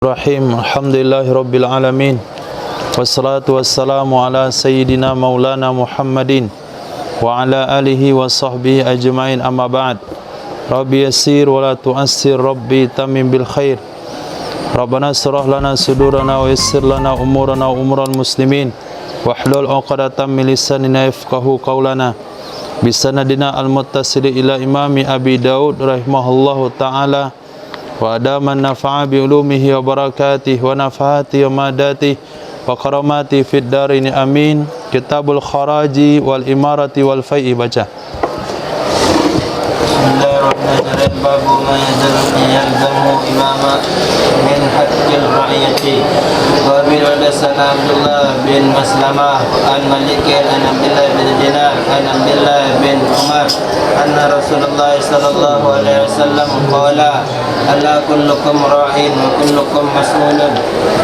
Rahim. Alhamdulillahi Rabbil Alamin. Wassalatu wassalamu ala Sayyidina Maulana Muhammadin wa ala alihi wa sahbihi ajma'in, amma ba'd. Rabbi yassir wa la tu'assir, Rabbi tamim bil khair. Rabbana surah lana sudurana wa yassir lana umurana wa umural muslimin wahlul 'uqdatam min lisanina yafqahu qawlana. Bisanadina al-muttasil ila imami Abi Daud rahimahullahu ta'ala wa adaman nafa'a bi ulumihi wa barakatihi wa nafahati wa madatihi wa karamati fid darini amin. Kitabul kharaji wal imarati wal fai'i. Baca. Bismillahirrahmanirrahim. Babu ma yalzamu imama min haqqil ra'iyati. Wa bil hadatsana Abdullah bin Maslamah an Malik an Abdullah bin Dinar an Abdullah bin Umar anna Rasulullah sallallahu alaihi wasallam qala alla kullukum ra'in wa kullukum mas'ulun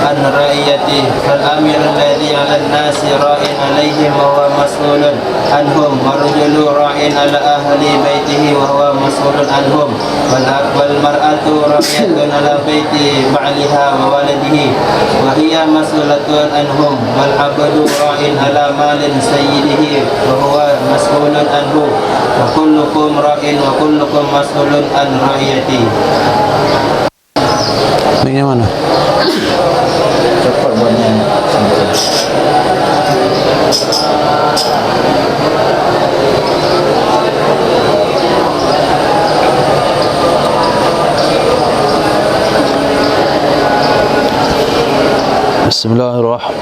an ra'iyati fal amir alladhi 'ala an-nasi ra'in 'alaihim wa huwa mas'ulun anhum wa rajulu ra'in 'ala ahli baitihi wa huwa mas'ulun anhum wal mar'atu ra'iyatun 'ala baiti ba'liha wa waladihi wa hiya mas'ulatun anhum wal 'abdu ra'in 'ala malin sayyidihi wa huwa mas'ulun anhu wa kullukum ra'in wa kullukum mas'ulun an ra'iyati. Ini mana? Cepat banyak. Bismillahirrahmanirrahim.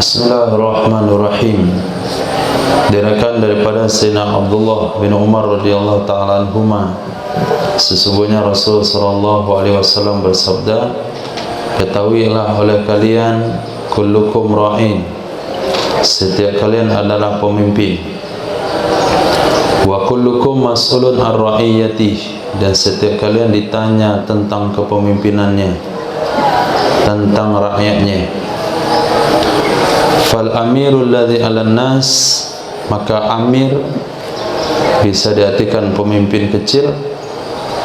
Bismillahirrahmanirrahim. Diriwayatkan daripada Sayyidina Abdullah bin Umar radhiyallahu taala anhuma, sesungguhnya Rasul sallallahu alaihi wasallam bersabda, ketahuilah oleh kalian, kullukum ra'in, setiap kalian adalah pemimpin, wa kullukum mas'ulun ar ra'iyati, dan setiap kalian ditanya tentang kepemimpinannya, tentang rakyatnya. Fal amirul ladzi 'alan nas, maka amir bisa diartikan pemimpin kecil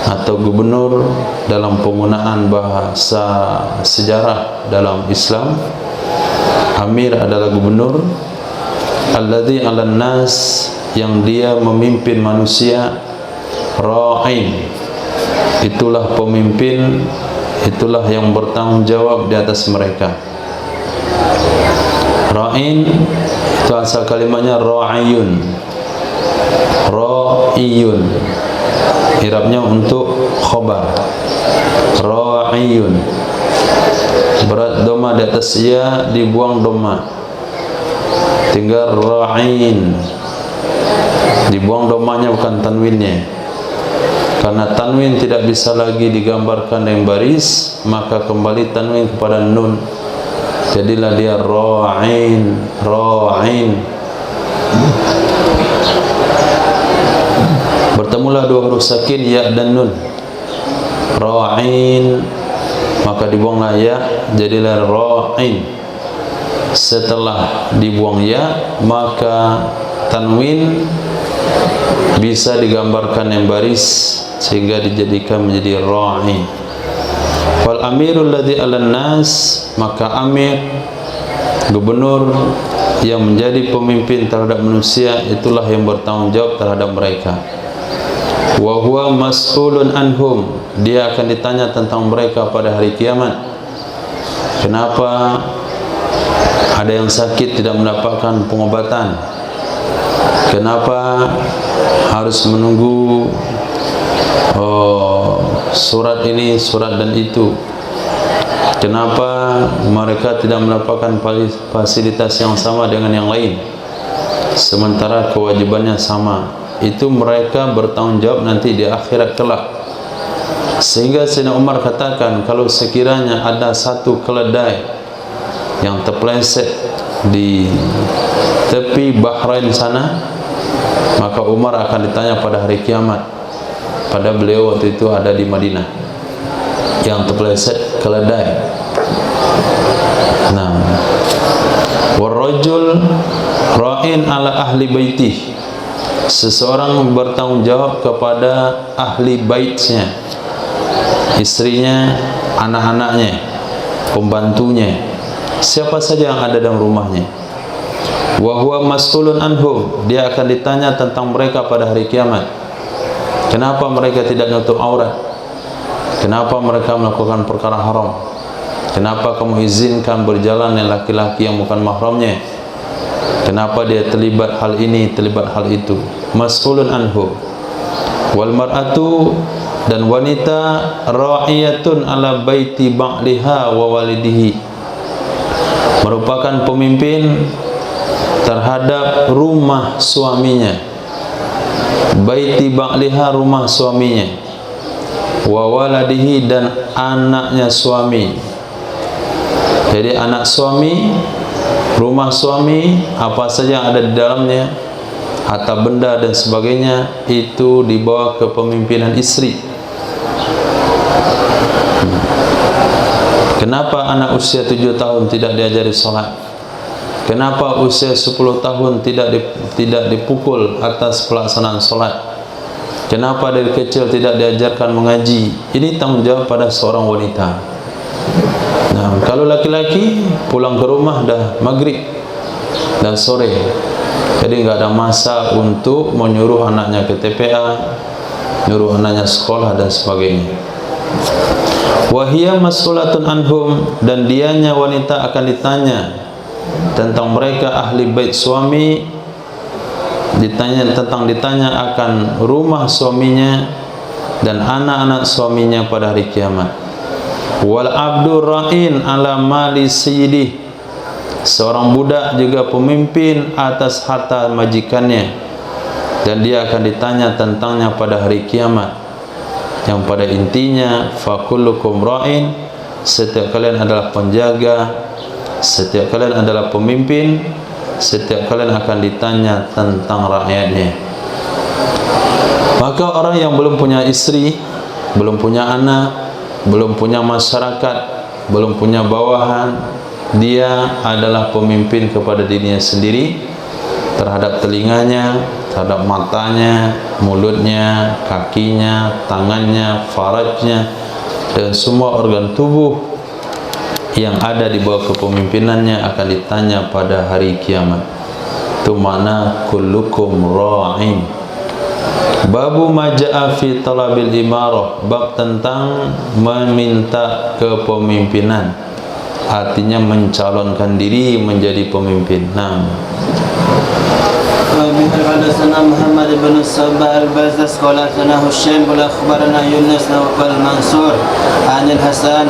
atau gubernur dalam penggunaan bahasa sejarah dalam Islam. Amir adalah gubernur. Alladzi 'alan nas, yang dia memimpin manusia. Ra'in, itulah pemimpin, itulah yang bertanggung jawab di atas mereka. Ra'in itu asal kalimatnya ra'iyun. Ra'iyun i'rabnya untuk khobar. Ra'iyun, berat doma di atas ya, dibuang doma, tinggal ra'in, dibuang domanya bukan tanwinnya, karena tanwin tidak bisa lagi digambarkan dengan baris, maka kembali tanwin kepada nun, jadilah dia ra'in. Ra'in, bertemulah dua huruf sakin, ya dan nun. Ra'in, maka dibuanglah ya, jadilah ra'in. Setelah dibuang ya, maka tanwin bisa digambarkan yang baris sehingga dijadikan menjadi ra'in. Fal amirul ladzi 'alan nas, maka amir, gubernur yang menjadi pemimpin terhadap manusia, itulah yang bertanggung jawab terhadap mereka. Wa huwa mas'ulun anhum, dia akan ditanya tentang mereka pada hari kiamat. Kenapa ada yang sakit tidak mendapatkan pengobatan? Kenapa harus menunggu surat ini, surat dan itu? Kenapa mereka tidak mendapatkan fasilitas yang sama dengan yang lain, sementara kewajibannya sama? Itu mereka bertanggung jawab nanti di akhirat kelak. Sehingga Sayyidina Umar katakan, kalau sekiranya ada satu keledai yang terpeleset di tepi Bahrain sana, maka Umar akan ditanya pada hari kiamat. Pada beliau waktu itu ada di Madinah, yang terpeleset keledai. Nah, warrajul ala ahli baitih, seseorang bertanggung jawab kepada ahli baitnya, istrinya, anak-anaknya, pembantunya, siapa saja yang ada dalam rumahnya. Wa huwa mas'ulun anhum, dia akan ditanya tentang mereka pada hari kiamat. Kenapa mereka tidak menutup aurat? Kenapa mereka melakukan perkara haram? Kenapa kamu izinkan berjalan dengan laki-laki yang bukan mahramnya? Kenapa dia terlibat hal ini, terlibat hal itu? Mas'ulun anhu. Wal mar'atu, dan wanita, ra'iyatun ala baiti ba'liha wa walidihi, merupakan pemimpin terhadap rumah suaminya. Baiti ba'liha, rumah suaminya, wa waladihi, dan anaknya suami. Jadi anak suami, rumah suami, apa saja yang ada di dalamnya, harta benda dan sebagainya, itu dibawa ke pemimpinan istri. Kenapa anak usia 7 tahun tidak diajari sholat? Kenapa usia 10 tahun tidak dipukul atas pelaksanaan sholat? Kenapa dari kecil tidak diajarkan mengaji? Ini tanggung jawab pada seorang wanita. Nah, kalau laki-laki pulang ke rumah dah maghrib dan sore, jadi nggak ada masa untuk menyuruh anaknya ke TPA, nyuruh anaknya sekolah dan sebagainya. Wahia mas'ulatun anhum, dan dianya wanita akan ditanya tentang mereka ahli bait suami, ditanya akan rumah suaminya dan anak-anak suaminya pada hari kiamat. Wal abdur ra'in ala mali sayyidih, seorang budak juga pemimpin atas harta majikannya, dan dia akan ditanya tentangnya pada hari kiamat, yang pada intinya fakullukum ra'in, setiap kalian adalah penjaga, setiap kalian adalah pemimpin, setiap kalian akan ditanya tentang rakyatnya. Maka orang yang belum punya istri, belum punya anak, belum punya masyarakat, belum punya bawahan, dia adalah pemimpin kepada dirinya sendiri, terhadap telinganya, terhadap matanya, mulutnya, kakinya, tangannya, farajnya, dan semua organ tubuh yang ada di bawah kepemimpinannya akan ditanya pada hari kiamat. Itu makna kullukum ra'in. Babu maja'a fi talabil imarah, bab tentang meminta kepemimpinan, artinya mencalonkan diri menjadi pemimpin. Nah, حدثنا محمد بن الصباح البزاز قال حدثنا هشام قال اخبرنا يونس والمنصور عن الحسن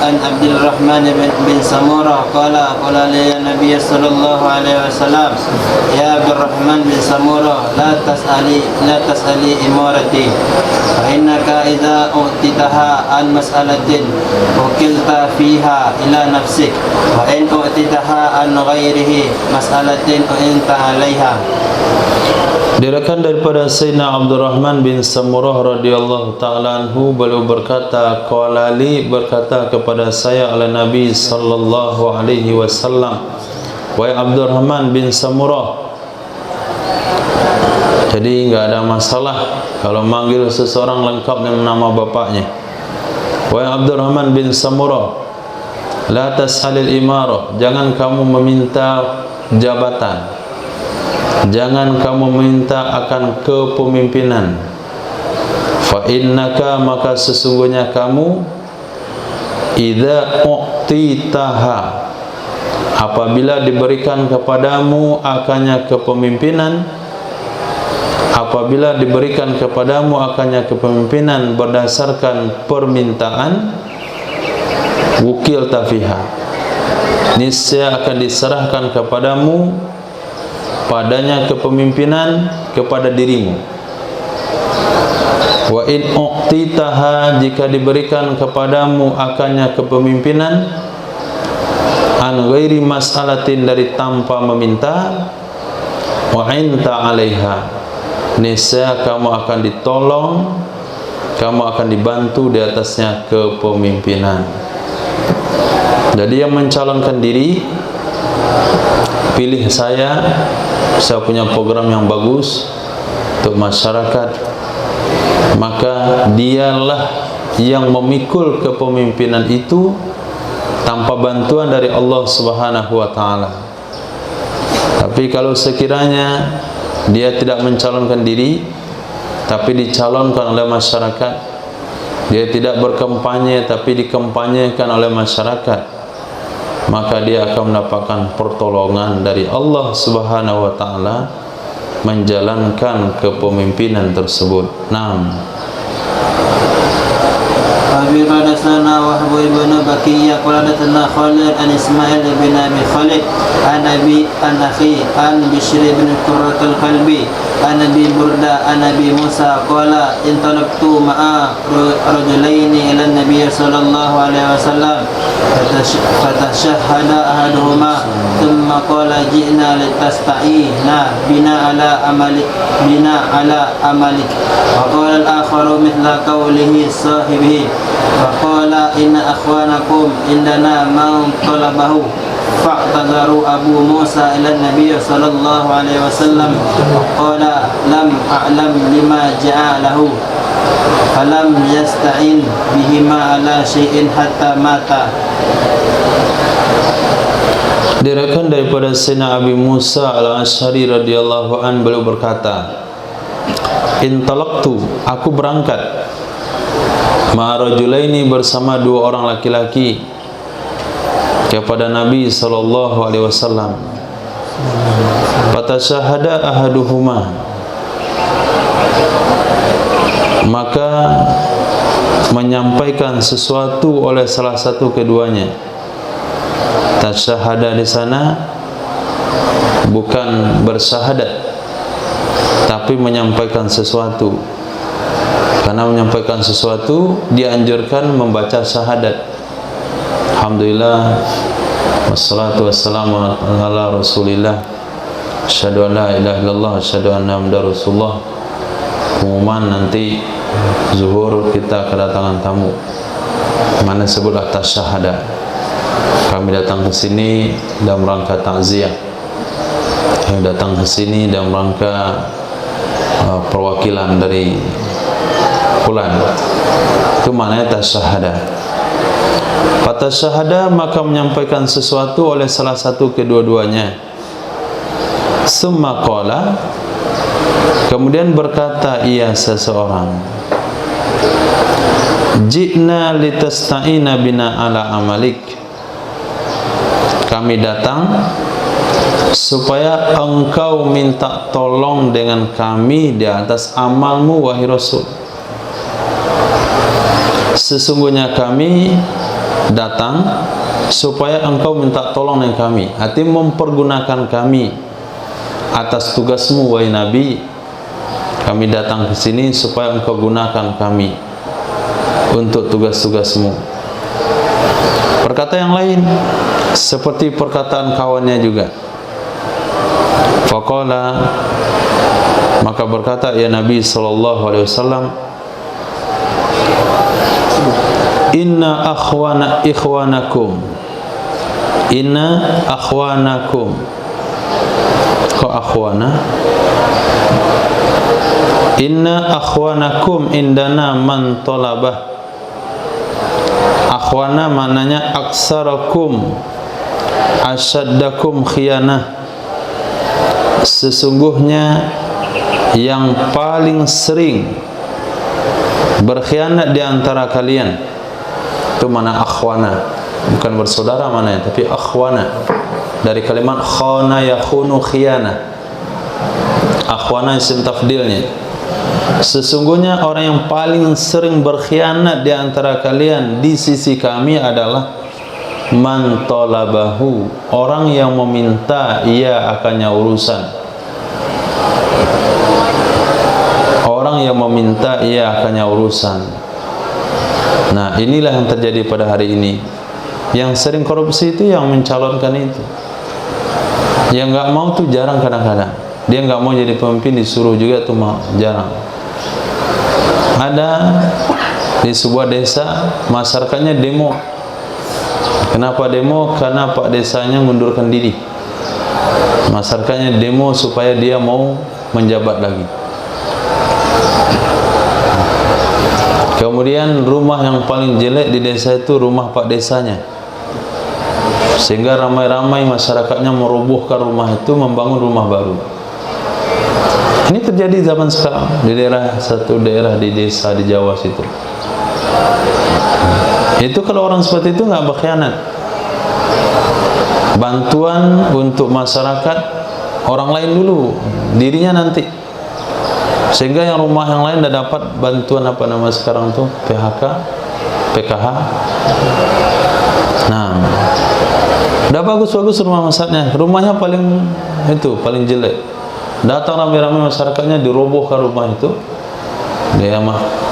عن عبد الرحمن بن سمورة قال لي النبي صلى الله عليه وسلم يا عبد الرحمن بن سمورة لا تسألي إمارتي فإنك إذا أؤتيتها عن مسألة وكلت فيها إلى نفسك وإن أؤتيتها عن غيره مسألة أنت عليها. Diriwayatkan daripada Sayyidina Abdurrahman bin Samurah radhiyallahu ta'ala anhu, beliau berkata, qala li, berkata kepada saya oleh Nabi sallallahu alaihi wasallam, wahai Abdurrahman bin Samurah. Jadi enggak ada masalah kalau manggil seseorang lengkap dengan nama bapaknya. Wahai Abdurrahman bin Samurah, la tas'alil imarah, jangan kamu meminta jabatan, jangan kamu minta akan kepemimpinan. Fa innaka, maka sesungguhnya kamu, idza u'titaha, apabila diberikan kepadamu akannya kepemimpinan, apabila diberikan kepadamu akannya kepemimpinan berdasarkan permintaan, wukil tafiha, niscaya akan diserahkan kepadamu padanya kepemimpinan kepada dirimu. Wa in uqtitaha, jika diberikan kepadamu akannya kepemimpinan, an ghairi mas'alatin, dari tanpa meminta, wa inta 'alaiha, niscaya kamu akan ditolong, kamu akan dibantu di atasnya kepemimpinan. Jadi yang mencalonkan diri, pilih saya bisa punya program yang bagus untuk masyarakat, maka dialah yang memikul kepemimpinan itu tanpa bantuan dari Allah Subhanahu wa taala. Tapi kalau sekiranya dia tidak mencalonkan diri, tapi dicalonkan oleh masyarakat, dia tidak berkampanye tapi dikampanyekan oleh masyarakat, maka dia akan mendapatkan pertolongan dari Allah Subhanahu wa taala menjalankan kepemimpinan tersebut. Naam. Abi Radasana Wahbu ibn Bakiyah Qaladatana Khalid an Ismail bin Abi Khalid an Abi an Akhi an Bishr bin Qurratul Qalbi an Abi Burda an Abi Musa qala intalaqtu ma'a rajulaini ila Nabi sallallahu alaihi wasallam fatashahhada ahaduhuma thumma qala ji'na litasta'ina bina ala amalik wa qala al-akharu mithla qawlihi sahibihi faqala inna akhwanakum indana man talabahu fa'tadharu Abu Musa ila Nabi sallallahu alaihi wasallam qala lam a'lam lima ja'alahu falam yasta'in bihima ala syai'in hatta mata. Diriwayatkan daripada Sayyidina Abi Musa Al-Asy'ari radhiyallahu an, beliau berkata, intalaqtu, aku berangkat ma'arajulaini, bersama dua orang laki-laki, kepada Nabi sallallahu alaihi wasallam. Fatasyahada ahaduhuma, maka menyampaikan sesuatu oleh salah satu keduanya. Tasyahada di sana bukan bersyahadat, tapi menyampaikan sesuatu. Karena menyampaikan sesuatu dianjurkan membaca syahadat. Alhamdulillah wassalatu wassalamu ala Rasulillah, asyhadu an la ilaha illallah, asyhadu anna Muhammadar Rasulullah. Pengumuman nanti zuhur kita kedatangan tamu, mana sebutlah tasyahada. Kami datang ke sini dalam rangka takziah, yang datang ke sini dalam rangka perwakilan dari fulan. Itu maknanya tasyahada. Fatasyahada, maka menyampaikan sesuatu oleh salah satu kedua-duanya. Summa qala, kemudian berkata ia seseorang, ji'na litasta'ina bina ala amalik, kami datang supaya engkau minta tolong dengan kami di atas amalmu, wahai Rasul. Sesungguhnya kami datang supaya engkau minta tolong dengan kami, artinya mempergunakan kami atas tugasmu, wahai Nabi. Kami datang ke sini supaya engkau gunakan kami untuk tugas-tugasmu. Perkata yang lain seperti perkataan kawannya juga. Faqala, maka berkata ya Nabi sallallahu alaihi wasallam, inna ikhwanakum, inna akhwanakum. Kok akhwana? Inna akhwanakum indana man talabah. Akhwana maknanya aksarakum asyaddakum khiyanah, sesungguhnya yang paling sering berkhianat di antara kalian. Itu mana akhwana, bukan bersaudara mananya, tapi akhwana dari kalimat khana yakhunu khiyana. Akhwana isim tafdilnya. Sesungguhnya orang yang paling sering berkhianat di antara kalian di sisi kami adalah man talabahu, orang yang meminta ia akannya urusan. Orang yang meminta ia akannya urusan. Nah, inilah yang terjadi pada hari ini. Yang sering korupsi itu yang mencalonkan itu. Yang nggak mau tuh jarang kadang-kadang. Dia nggak mau jadi pemimpin, disuruh juga tuh mau, jarang. Ada di sebuah desa masyarakatnya demo. Kenapa demo? Karena Pak desanya mengundurkan diri. Masyarakatnya demo supaya dia mau menjabat lagi. Kemudian rumah yang paling jelek di desa itu rumah pak desanya, sehingga ramai-ramai masyarakatnya merobohkan rumah itu, membangun rumah baru. Ini terjadi zaman sekarang di satu daerah di desa di Jawa situ. Itu kalau orang seperti itu nggak berkhianat. Bantuan untuk masyarakat orang lain dulu, dirinya nanti. Sehingga yang rumah yang lain dah dapat bantuan apa nama sekarang tuh, PKH. Nah, dah bagus-bagus rumah masaknya, rumahnya paling jelek. Datang ramai-ramai masyarakatnya, dirobohkan rumah itu.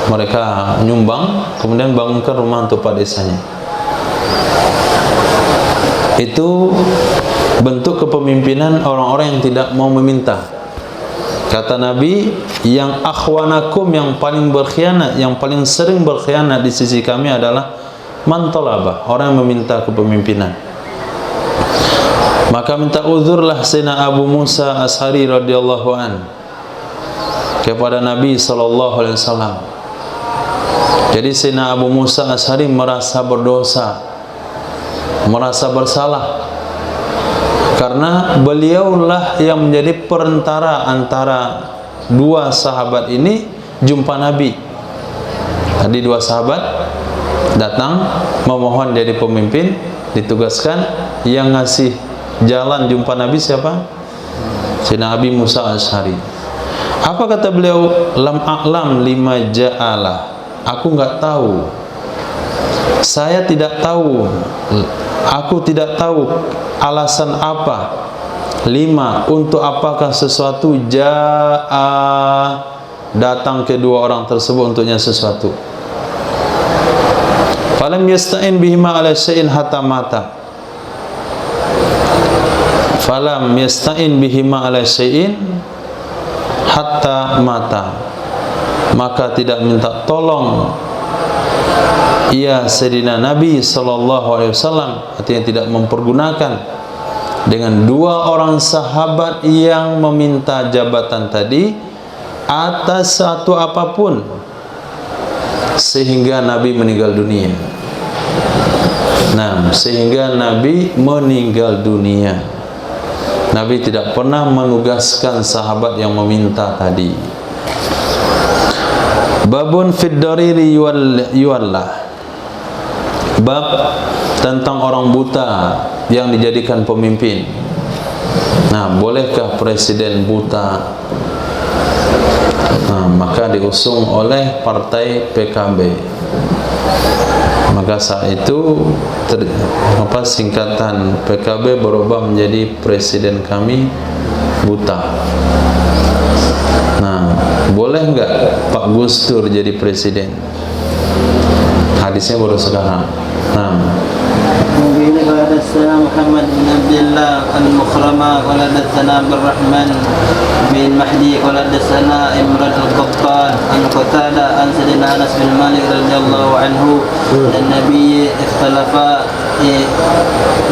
Mereka nyumbang, kemudian bangunkan rumah untuk pak desanya. Itu bentuk kepemimpinan orang-orang yang tidak mau meminta. Kata Nabi, yang akhwanakum, yang paling berkhianat, yang paling sering berkhianat di sisi kami adalah man talaba, orang yang meminta kepemimpinan. Maka minta uzurlah Sayyidina Abu Musa Ash'ari radhiyallahu an kepada Nabi SAW. Jadi Sayyidina Abu Musa Ash'ari merasa berdosa, merasa bersalah, karena beliaulah yang menjadi perantara antara dua sahabat ini jumpa Nabi. Tadi dua sahabat datang memohon jadi pemimpin, ditugaskan. Yang ngasih jalan jumpa Nabi siapa? Sayyidina Abi Musa Ash'ari. Apa kata beliau? Lam a'lam lima ja'ala. Aku nggak tahu. Saya tidak tahu. Aku tidak tahu alasan apa. Lima, untuk apakah sesuatu ja'a, datang kedua orang tersebut untuknya sesuatu. Falam yasta'in bihima ala syai'in hatta mata. Falam yasta'in bihima ala syai'in hatta mata. Maka tidak minta tolong ia Sayyidina Nabi SAW, artinya tidak mempergunakan dengan dua orang sahabat yang meminta jabatan tadi atas satu apapun sehingga Nabi meninggal dunia. Nah, sehingga Nabi meninggal dunia. Nabi tidak pernah menugaskan sahabat yang meminta tadi. Babun fid dariri yuwallah. Bab tentang orang buta yang dijadikan pemimpin. Nah, bolehkah presiden buta? Nah, maka diusung oleh partai PKB. Maka saat itu singkatan PKB berubah menjadi presiden kami buta. Nah, boleh enggak Pak Gus Dur jadi presiden? Hadisnya baru sekarang. Nah, Nabi Muhammad Muhammad bin Abdullah al-Mukhrama qala hadatsana Abdurrahman bin Mahdi qala hadatsana Imran al-Qattan an Qatada an Sayyidina Anas bin Malik radhiyallahu anhu dan Nabi ikhtalafa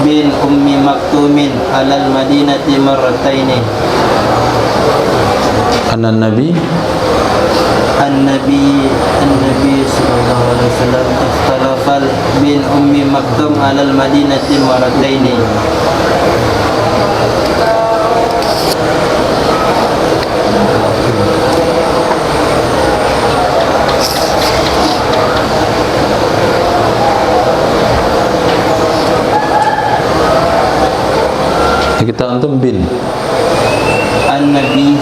bin Ummi Maktumin ala al-Madinati marratayn. An-Nabi sallallahu alaihi wasallam ikhtalafa bin Ummi Maktum ala al-Madinati marratayn. kita antum bin An-Nabi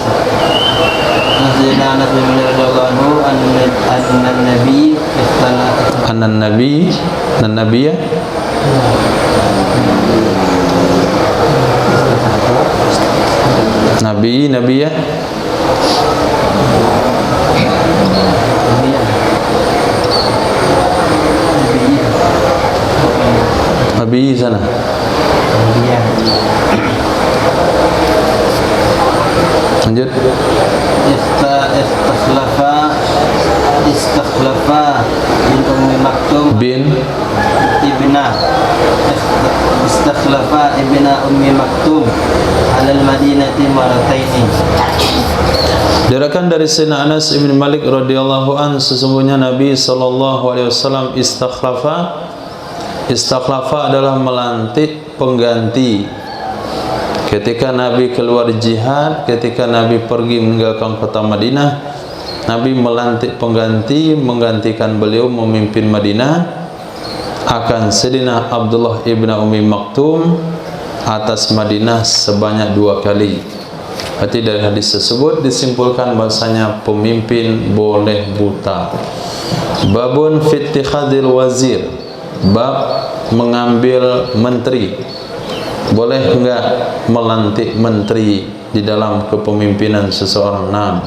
Sayyidina Anas bin Malik radhiyallahu anhu an-Nabi ikhtalafa An-Nabiya Nabiya Nabi sana lanjut. Istakhlafa bin Ummi Maktum bin ibna istakhlafa ibna Ummi Maktum ala al-Madinati marataini. Diriwayatkan dari Sayyidina Anas bin Malik radhiyallahu an, sesungguhnya Nabi sallallahu alaihi wasallam istakhlafa adalah melantik pengganti. Ketika Nabi keluar jihad, ketika Nabi pergi meninggalkan kota Madinah, Nabi melantik pengganti, menggantikan beliau memimpin Madinah akan Sayyidina Abdullah ibn Ummi Maktum atas Madinah sebanyak 2 kali. Berarti dari hadis tersebut disimpulkan bahasanya pemimpin boleh buta. Babun fi ittikhadil wazir, bab mengambil menteri. Boleh enggak melantik menteri di dalam kepemimpinan seseorang? Naam.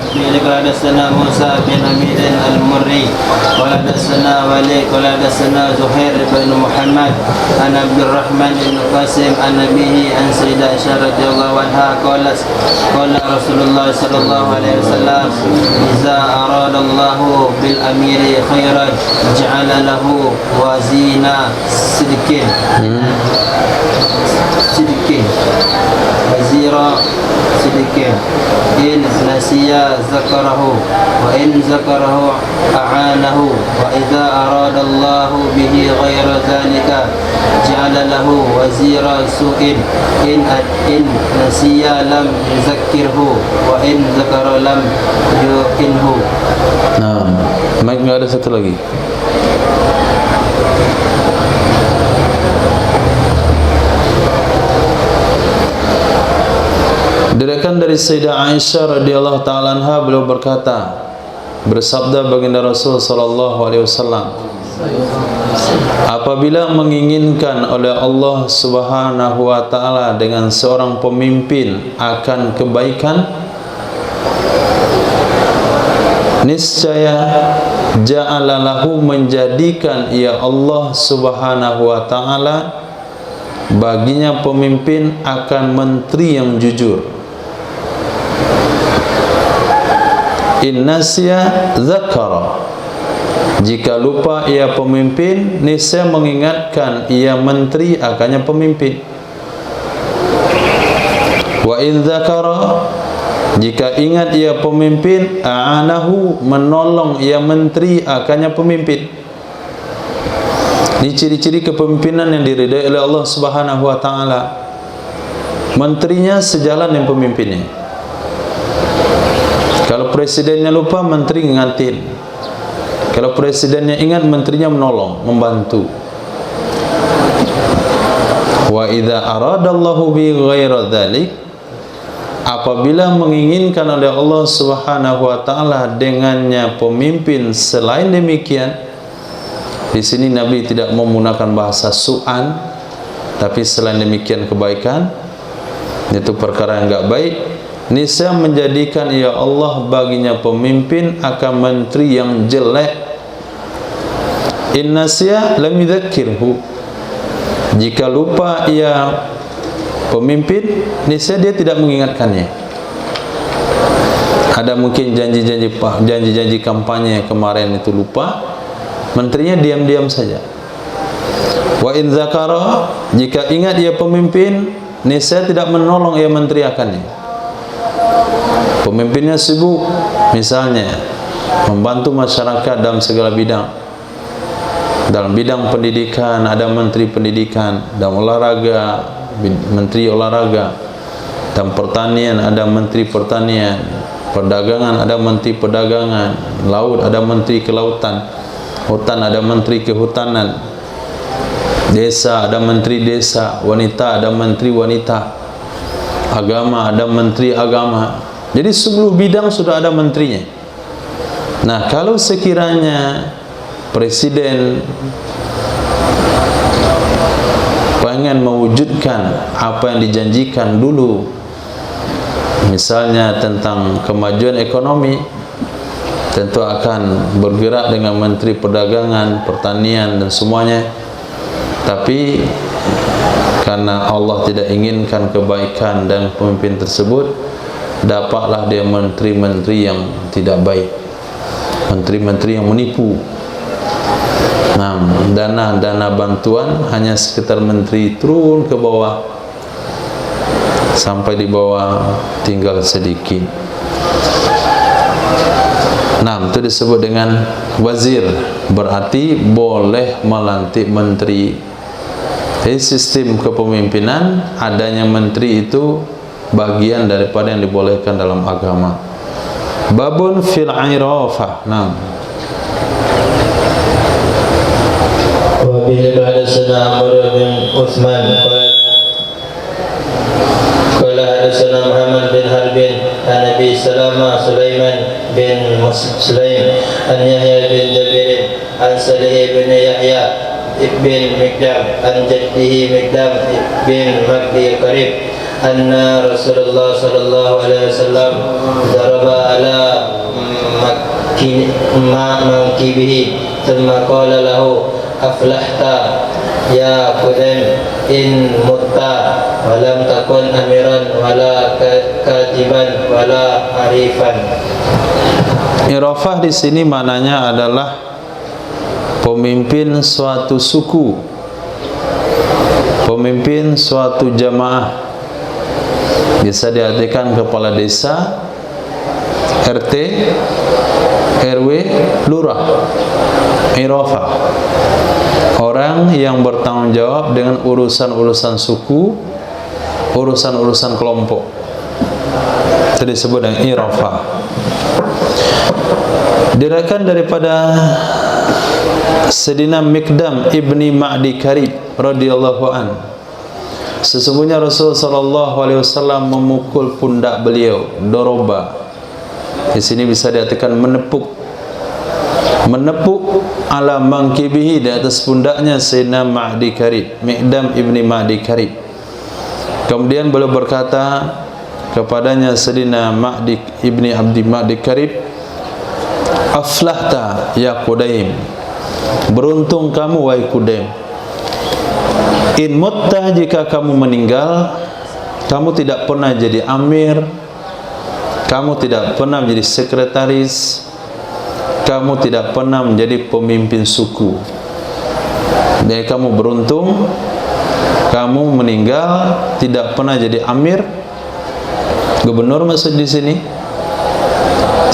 قال حدثنا موسى بن حميد المري قال حدثنا وليد قال حدثنا زهير بن محمد عن عبد الرحمن بن قاسم عن أبيه عن سيدة عائشة رضي الله عنها قالت قال رسول الله صلى الله عليه وسلم إذا أراد الله بالأمير خيرا جعل له وزينا صدقين وزيرا صدقين إن نسي ذكره وإن ذكره أعانه وإذا أراد الله به غير ذلك جعل له وزير سوء إن نسي لم يذكره وإن ذكر لم يؤنه. Nah, mic nggak ada satu lagi. Diriwayatkan dari Sayyidah Aisyah radhiyallahu taala anha, beliau berkata, bersabda baginda Rasul sallallahu alaihi wasallam, apabila menginginkan oleh Allah Subhanahu wa taala dengan seorang pemimpin akan kebaikan, niscaya ja'ala lahu, menjadikan ia Allah Subhanahu wa taala baginya pemimpin akan menteri yang jujur. Innasya zakara, jika lupa ia pemimpin, niscaya mengingatkan ia menteri akannya pemimpin. Wa in zakara, jika ingat ia pemimpin, a'anahu, menolong ia menteri akannya pemimpin. Ini ciri-ciri kepemimpinan yang diridai oleh Allah Subhanahu wa taala. Menterinya sejalan dengan pemimpinnya. Kalau presidennya lupa, menteri ngingatin. Kalau presidennya ingat, menterinya menolong, membantu. Wa idza aradallahu bi ghairi dzalik, apabila menginginkan oleh Allah Subhanahu wa taala dengannya pemimpin selain demikian, di sini Nabi tidak menggunakan bahasa su'an, tapi selain demikian kebaikan, itu perkara yang enggak baik, niscaya menjadikan ya Allah baginya pemimpin akan menteri yang jelek. In nasiya lam yudzakkirhu, jika lupa ia pemimpin, niscaya dia tidak mengingatkannya. Ada mungkin janji-janji kampanye kemarin itu lupa, menterinya diam-diam saja. Wa in zakara, jika ingat ia pemimpin, niscaya tidak menolong ia menteri akannya. Pemimpinnya sibuk, misalnya membantu masyarakat dalam segala bidang. Dalam bidang pendidikan ada menteri pendidikan, dalam olahraga menteri olahraga, dalam pertanian ada menteri pertanian, perdagangan ada menteri perdagangan, laut ada menteri kelautan, hutan ada menteri kehutanan, desa ada menteri desa, wanita ada menteri wanita, agama ada menteri agama. Jadi seluruh bidang sudah ada menterinya. Nah, kalau sekiranya presiden pengen mewujudkan apa yang dijanjikan dulu, misalnya tentang kemajuan ekonomi, tentu akan bergerak dengan menteri perdagangan, pertanian dan semuanya. Tapi karena Allah tidak inginkan kebaikan dan pemimpin tersebut, dapatlah dia menteri-menteri yang tidak baik, menteri-menteri yang menipu. Nah, dana bantuan hanya sekitar menteri turun ke bawah, sampai di bawah tinggal sedikit. Nah, itu disebut dengan wazir, berarti boleh melantik menteri. Jadi sistem kepemimpinan, adanya menteri itu bagian daripada yang dibolehkan dalam agama. Babun fil irafah. Nah, wa bihi hadatsana Amr bin Utsman qala hadatsana Muhammad bin Harbin an Nabi Salama Sulaiman bin Sulaim an Yahya bin Jabir an Salih bin Yahya ibn Mikdam an jaddihi Mikdam bin Makdi Qarib anna Rasulullah sallallahu alaihi wasallam daraba ala mankibihi thumma qala lahu aflahta ya Qudaim in mutta wa lam takun amiran wala katiban wala arifan. irafah di sini maknanya adalah pemimpin suatu suku, pemimpin suatu jamaah. Bisa diartikan kepala desa, RT, RW, lurah. Irafah, orang yang bertanggung jawab dengan urusan-urusan suku, urusan-urusan kelompok. Itu disebut dengan irafah. Diriwayatkan daripada Sayyidina Mikdam ibni Ma'di Karib radhiyallahu an, sesungguhnya Rasul sallallahu alaihi wasallam memukul pundak beliau, doroba. Di sini bisa diartikan menepuk, menepuk ala mangkibihi, di atas pundaknya Sayyidina Ma'di Karib, Mikdam ibni Ma'di Karib. Kemudian beliau berkata kepadanya Sayyidina Ma'di ibni Abdi Ma'di Karib, aflahta ya Qudaim, beruntung kamu wahai Qudaim. In mutta, jika kamu meninggal, kamu tidak pernah jadi amir, kamu tidak pernah menjadi sekretaris, kamu tidak pernah menjadi pemimpin suku. Jadi kamu beruntung, kamu meninggal tidak pernah jadi amir, gubernur maksud di sini,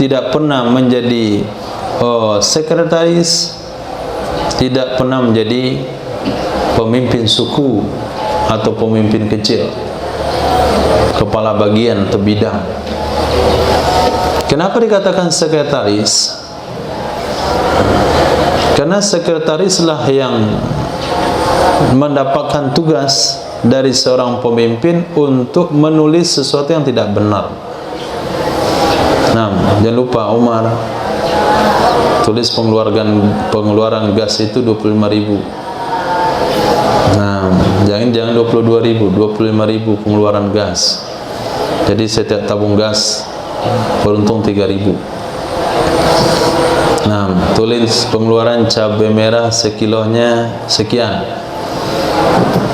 tidak pernah menjadi sekretaris, tidak pernah menjadi pemimpin suku atau pemimpin kecil, kepala bagian atau bidang. Kenapa dikatakan sekretaris? Karena sekretarislah yang mendapatkan tugas dari seorang pemimpin untuk menulis sesuatu yang tidak benar. Nah, jangan lupa Umar tulis pengeluaran gas itu 25.000. Nah, jangan 22.000, 25.000 pengeluaran gas. Jadi setiap tabung gas beruntung 3.000. Nah, tulis pengeluaran cabai merah sekilonya sekian.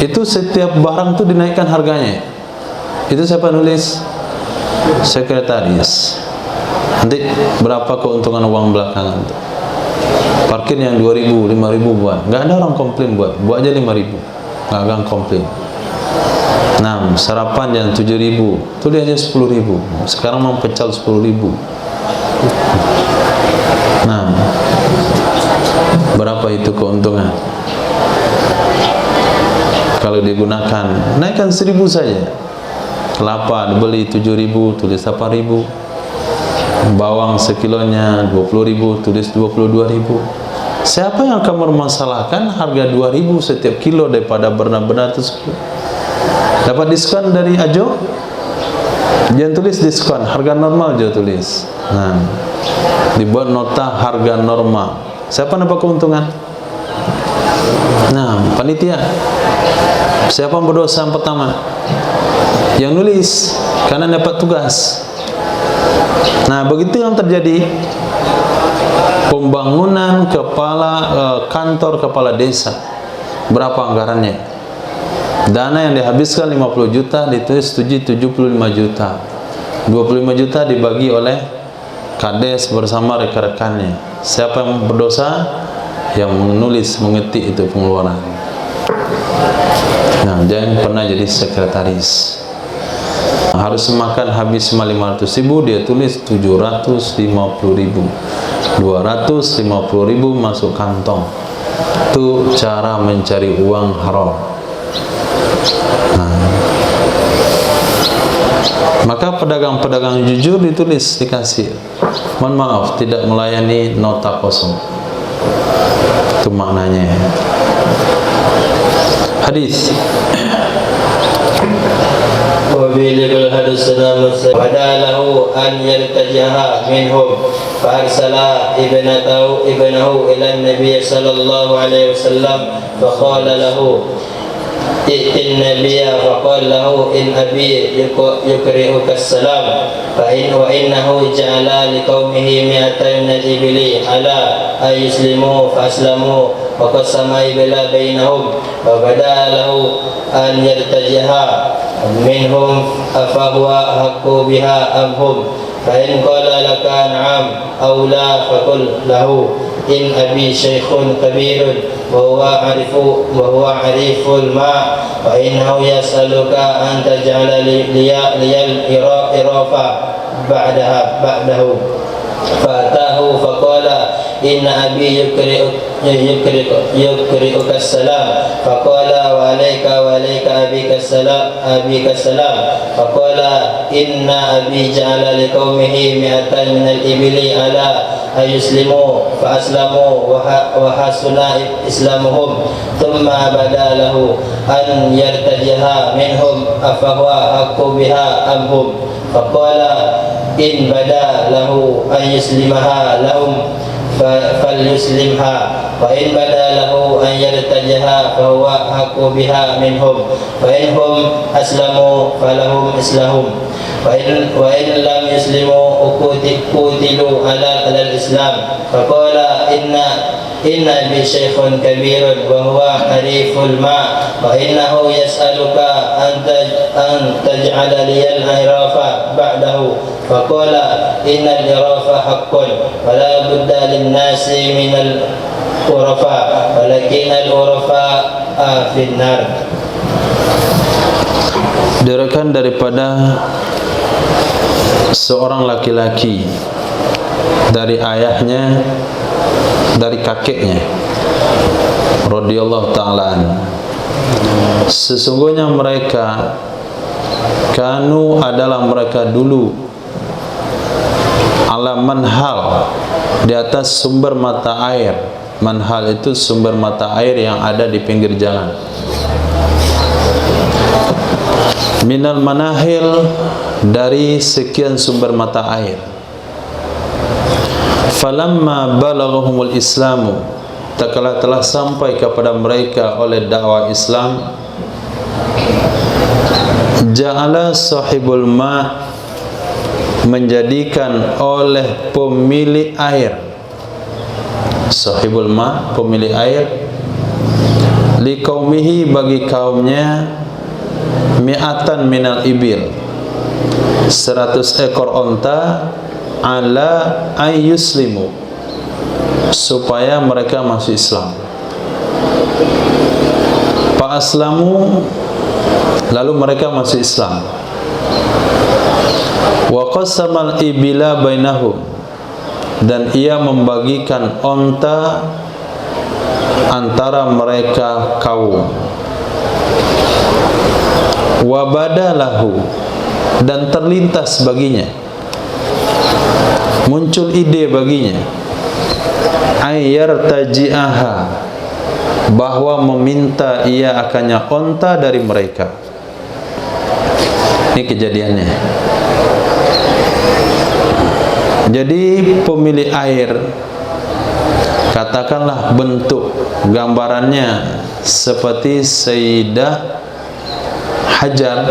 Itu setiap barang itu dinaikkan harganya. Itu siapa nulis? Sekretaris. Nanti berapa keuntungan uang belakangan itu? Parkir yang 2.000, 5.000 buat. Nggak ada orang komplain buat aja 5.000. Nggak akan komplain. Nah, sarapan yang 7.000, tulis aja 10.000. Sekarang mau pecal 10.000. Nah, berapa itu keuntungan? Kalau digunakan, naikkan 1.000 saja. Kelapa dibeli 7.000, tulis 8.000. Bawang sekilonya 20.000, tulis 22.000. Siapa yang akan mempermasalahkan harga 2.000 setiap kilo daripada benar-benar tersebut? Dapat diskon dari Ajo? Jangan tulis diskon, harga normal aja tulis. Nah, dibuat nota harga normal. Siapa dapat keuntungan? Nah, panitia. Siapa yang berdosa yang pertama? Yang nulis, karena dapat tugas. Nah, begitu yang terjadi. Pembangunan kantor kepala desa, berapa anggarannya? Dana yang dihabiskan 50 juta, ditulis 75 juta. 25 juta dibagi oleh kades bersama rekan-rekannya. Siapa yang berdosa? yang menulis, mengetik itu pengeluaran. Nah, jangan pernah jadi sekretaris. Harus makan habis 500.000, dia tulis 750.000, 250.000 masuk kantong. Itu cara mencari uang haram. Nah, maka pedagang-pedagang jujur ditulis, dikasih, mohon maaf tidak melayani nota kosong. Itu maknanya. Hadis. وبلغ السلام ودا له أن يرتجها منهم فأرسل ابنه إلى النبي صلى الله عليه وسلم فقال له ائت النبي فقال له إن أبي يقرئك السلام وإنه جعل لقومه 200 من الإبل على أن يسلموا فأسلموا وقسم إبل بينهم وبدا له أن يرتجها منهم أفهو أحق بها أم هم فإن قال لك نعم أو لا فقل له إن أبي شيخ كبير وهو عريف الماء وإنه يسألك أن تجعل لي الإرافة بعده فأتاه فقال إن أبي يقرئك السلام فقال وعليك أبيك السلام فقال إن أبي جعل لقومه 200 من الإبل على أن يسلموا فأسلموا وحسن إسلامهم ثم بدا له أن يرتجها منهم أفهو أحق بها أم هم فقال إن بدا له أن يسلمها لهم فليسلمها وإن بدا له أن يرتجها فهو أحق بها منهم وإنهم أسلموا فلهم إسلامهم وإن لم يسلموا قتلوا على الإسلام فقال إن أبي شيخ كبير وهو حريف الماء وإنه يسألك أن تجعل لي العراف بعده فقال إن العراف حق ولا بد للناس من العرفاء ولكن العرفاء في النار. Diriwayatkan daripada seorang laki-laki dari ayahnya, dari kakeknya radhiyallahu ta'ala anhu, sesungguhnya mereka adalah mereka dulu ala manhal, di atas sumber mata air. Manhal itu sumber mata air yang ada di pinggir jalan. Minal manahil, dari sekian sumber mata air. Falamma balaghahumul islamu, tak kala telah sampai kepada mereka oleh dakwah Islam, ja'ala sahibul ma', menjadikan oleh pemilik air, sahibul ma', pemilik air, liqaumihi, bagi kaumnya, mi'atan minal ibil, 100 ekor onta, ala ayyuslimu, supaya mereka masuk Islam. Fa aslamu, lalu mereka masuk Islam. Wa qasamal ibila bainahum, dan ia membagikan onta antara mereka kaum. Wa badalahu, dan terlintas baginya, muncul ide baginya, ayyartaji'aha, bahwa meminta ia akannya onta dari mereka. Ini kejadiannya. Jadi pemilik air, katakanlah bentuk gambarannya seperti Sayyidah Hajar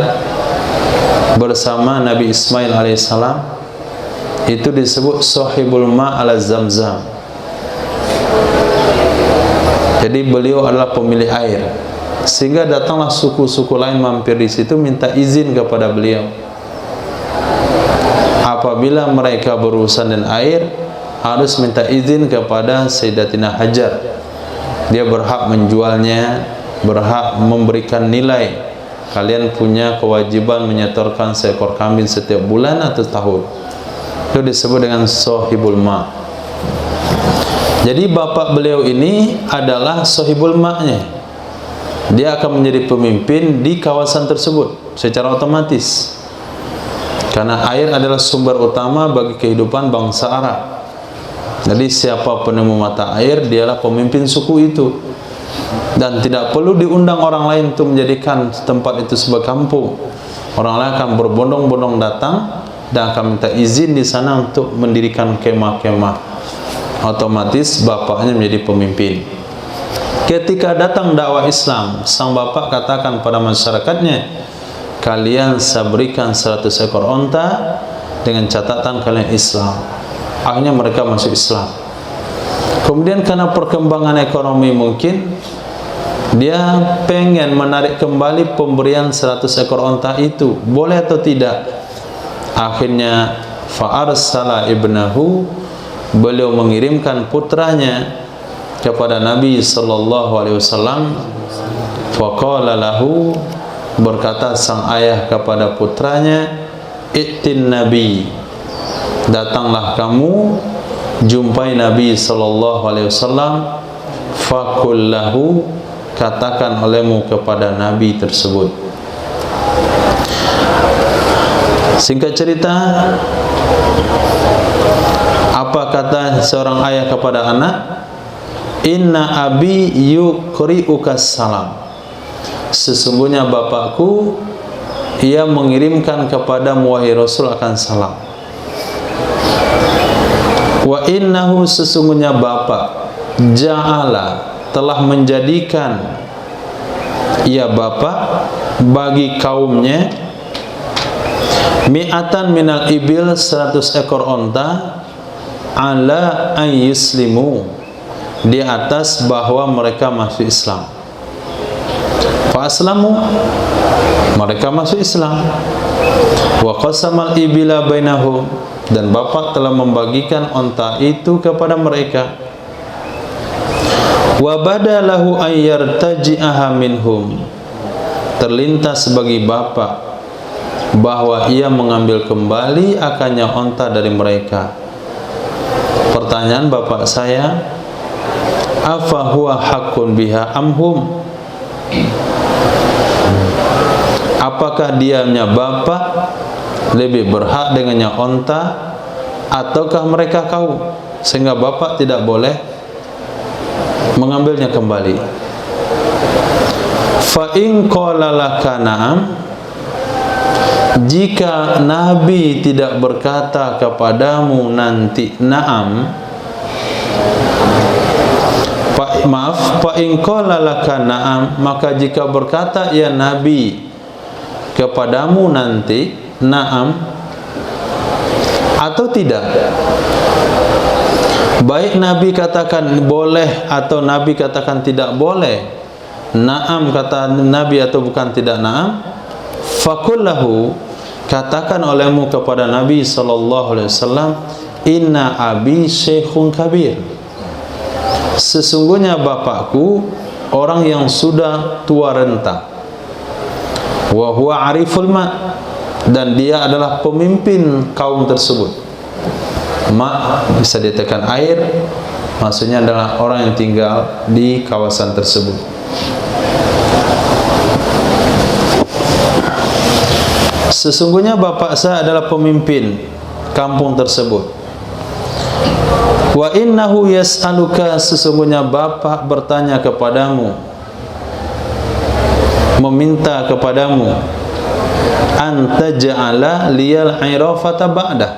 bersama Nabi Ismail alaihissalam, itu disebut sahibul ma' ala Zamzam. Jadi beliau adalah pemilik air, sehingga datanglah suku-suku lain mampir di situ minta izin kepada beliau. Apabila mereka berurusan dengan air, harus minta izin kepada Sayyidatina Hajar dia berhak menjualnya, berhak memberikan nilai. Kalian punya kewajiban menyetorkan seekor kambing setiap bulan atau tahun. Itu disebut dengan sahibul ma'. Jadi bapak beliau ini adalah sahibul ma'nya. Dia akan menjadi pemimpin di kawasan tersebut secara otomatis. Karena air adalah sumber utama bagi kehidupan bangsa Arab. Jadi siapa penemu mata air, dialah pemimpin suku itu. Dan tidak perlu diundang orang lain untuk menjadikan tempat itu sebagai kampung. Orang lain akan berbondong-bondong datang dan akan minta izin di sana untuk mendirikan kemah-kemah. Otomatis bapaknya menjadi pemimpin. Ketika datang dakwah Islam, sang bapak katakan pada masyarakatnya, kalian saya berikan 100 ekor onta dengan catatan kalian Islam. Akhirnya mereka masuk Islam. Kemudian karena perkembangan ekonomi mungkin, dia pengen menarik kembali pemberian 100 ekor onta itu. Boleh atau tidak? Akhirnya fa'arsala ibnahu, beliau mengirimkan putranya kepada Nabi sallallahu alaihi wasallam. Faqala lahu, berkata sang ayah kepada putranya, "I'tin nabi." Datanglah kamu, jumpai Nabi sallallahu alaihi wasallam, faqul lahu, katakan olehmu kepada Nabi tersebut. Singkat cerita, apa kata seorang ayah kepada anak? Inna abi yuqri'ukas salam. Sesungguhnya bapakku, ia mengirimkan kepadamu wahai Rasul akan salam. Wa innahu, sesungguhnya bapak, ja'ala, telah menjadikan, ia bapak, bagi kaumnya, mi'atan minal ibil, 100 ekor onta, ala an yuslimu, di atas bahwa mereka masuk Islam. Fa aslamu, mereka masuk Islam. Wa qasamal ibila bainahum, dan bapak telah membagikan onta itu kepada mereka. Wa badalahu ayyartaji'aha minhum, terlintas bagi bapak bahwa ia mengambil kembali akannya onta dari mereka. Pertanyaan bapak saya, afa huwa haqqun biha amhum, apakah dianya bapak lebih berhak dengannya onta ataukah mereka kaum, sehingga bapak tidak boleh mengambilnya kembali. Fa in qala laka na'am, jika Nabi tidak berkata kepadamu nanti na'am, fa in qala laka na'am, maka jika berkata ya Nabi kepadamu nanti na'am atau tidak, baik Nabi katakan boleh atau Nabi katakan tidak boleh, na'am kata Nabi atau bukan tidak na'am, fakullahu, katakan olehmu kepada Nabi sallallahu alaihi wasallam, inna abi syekhun kabir, sesungguhnya bapakku orang yang sudah tua renta, wa huwa ariful ma, dan dia adalah pemimpin kaum tersebut. Ma bisa ditekan air, maksudnya adalah orang yang tinggal di kawasan tersebut. Sesungguhnya bapak saya adalah pemimpin kampung tersebut. Wa innahu yas'aluka, sesungguhnya bapak bertanya kepadamu, meminta kepadamu, anta ja'ala liyal irafata ba'dah,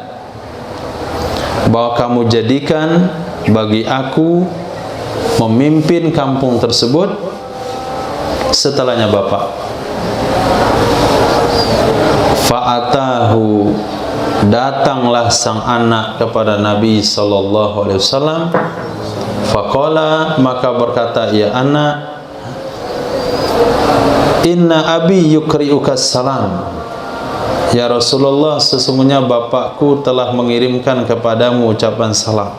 bahwa kamu jadikan bagi aku memimpin kampung tersebut setelahnya bapak. Fa'atahu, datanglah sang anak kepada Nabi sallallahu alaihi wasallam. Faqala, maka berkata ia anak, inna abi yukri'ukas salam, ya Rasulullah, sesungguhnya bapakku telah mengirimkan kepadamu ucapan salam.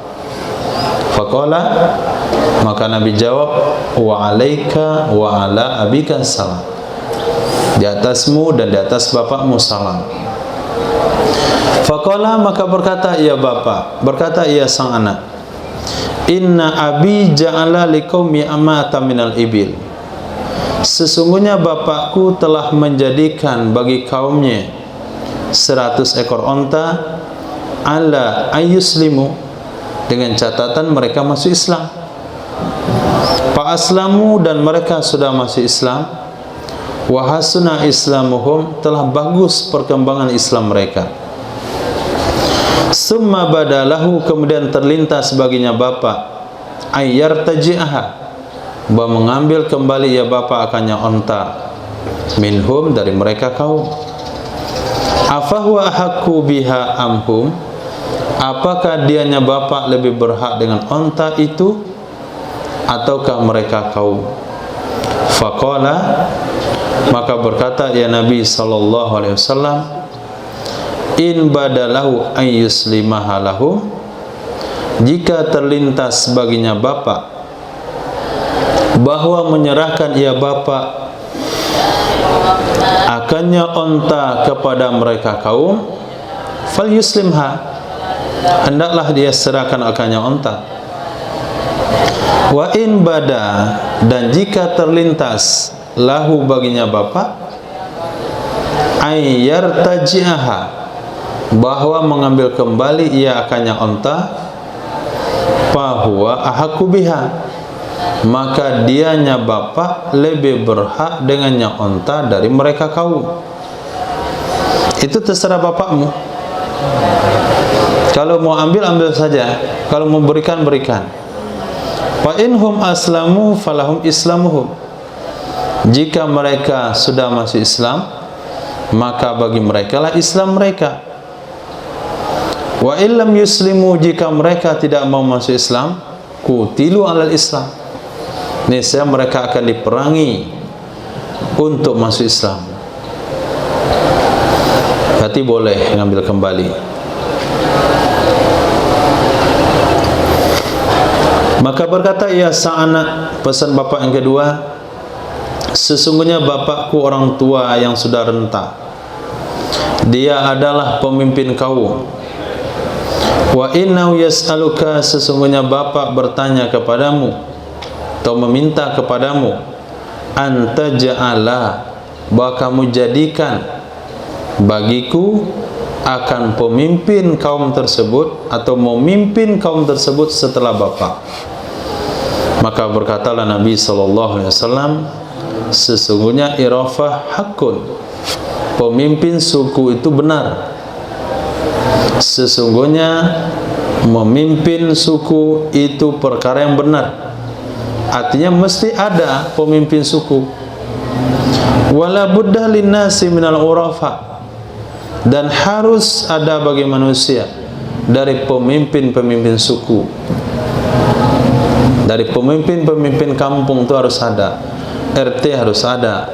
Faqala, maka Nabi jawab, wa alaika wa ala abika salam. Di atasmu dan di atas bapakmu salam. Faqala, maka berkata ia bapa, berkata ia sang anak, inna abi ja'ala liqaumi amata minal ibil. Sesungguhnya bapakku telah menjadikan bagi kaumnya 100 ekor onta, ala ayyuslimu, dengan catatan mereka masuk Islam. Fa aslamu, dan mereka sudah masuk Islam. Wa hasuna islamuhum, telah bagus perkembangan Islam mereka. Summa badalahu, kemudian terlintas baginya bapa, ayyar taji'aha, bahwa mengambil kembali ya bapa akannya onta, minhum, dari mereka kaum. Afahuwa ahakku biha amhum, apakah dianya bapa lebih berhak dengan onta itu ataukah mereka kaum? Faqala, maka berkata ya Nabi sallallahu alaihi wasallam, in badalahu ayyuslimaha lahu, jika terlintas baginya bapa bahwa menyerahkan ia bapa akannya onta kepada mereka kaum, fal yuslimha, hendaklah dia serahkan akannya onta. Wa in bada, dan jika terlintas lahu baginya bapa ayyar taji'aha, bahwa mengambil kembali ia akannya onta, fahuwa ahaku biha, maka dianya bapa lebih berhak dengannya onta dari mereka kaum. Itu terserah bapakmu. Kalau mau ambil, ambil saja. Kalau mau berikan, berikan. Fa inhum aslamu falahum islamuhum, jika mereka sudah masuk Islam, maka bagi mereka lah Islam mereka. Wa illam yuslimu, jika mereka tidak mau masuk Islam, kutilu alal Islam, niscaya mereka akan diperangi untuk masuk Islam. Berarti boleh ngambil kembali. Maka berkata ia sang anak, pesan bapak yang kedua, sesungguhnya bapakku orang tua yang sudah renta, dia adalah pemimpin kaum. Wa innahu yas'aluka, sesungguhnya bapak bertanya kepadamu atau meminta kepadamu, anta ja'ala, bahwa kamu jadikan bagiku akan pemimpin kaum tersebut, atau memimpin kaum tersebut setelah bapak. Maka berkatalah Nabi SAW, sesungguhnya irafah hakun, pemimpin suku itu benar. Sesungguhnya memimpin suku itu perkara yang benar. Artinya mesti ada pemimpin suku. Wala budda linnasi minal urafa, dan harus ada bagi manusia dari pemimpin-pemimpin suku. Dari pemimpin-pemimpin kampung itu harus ada. RT harus ada,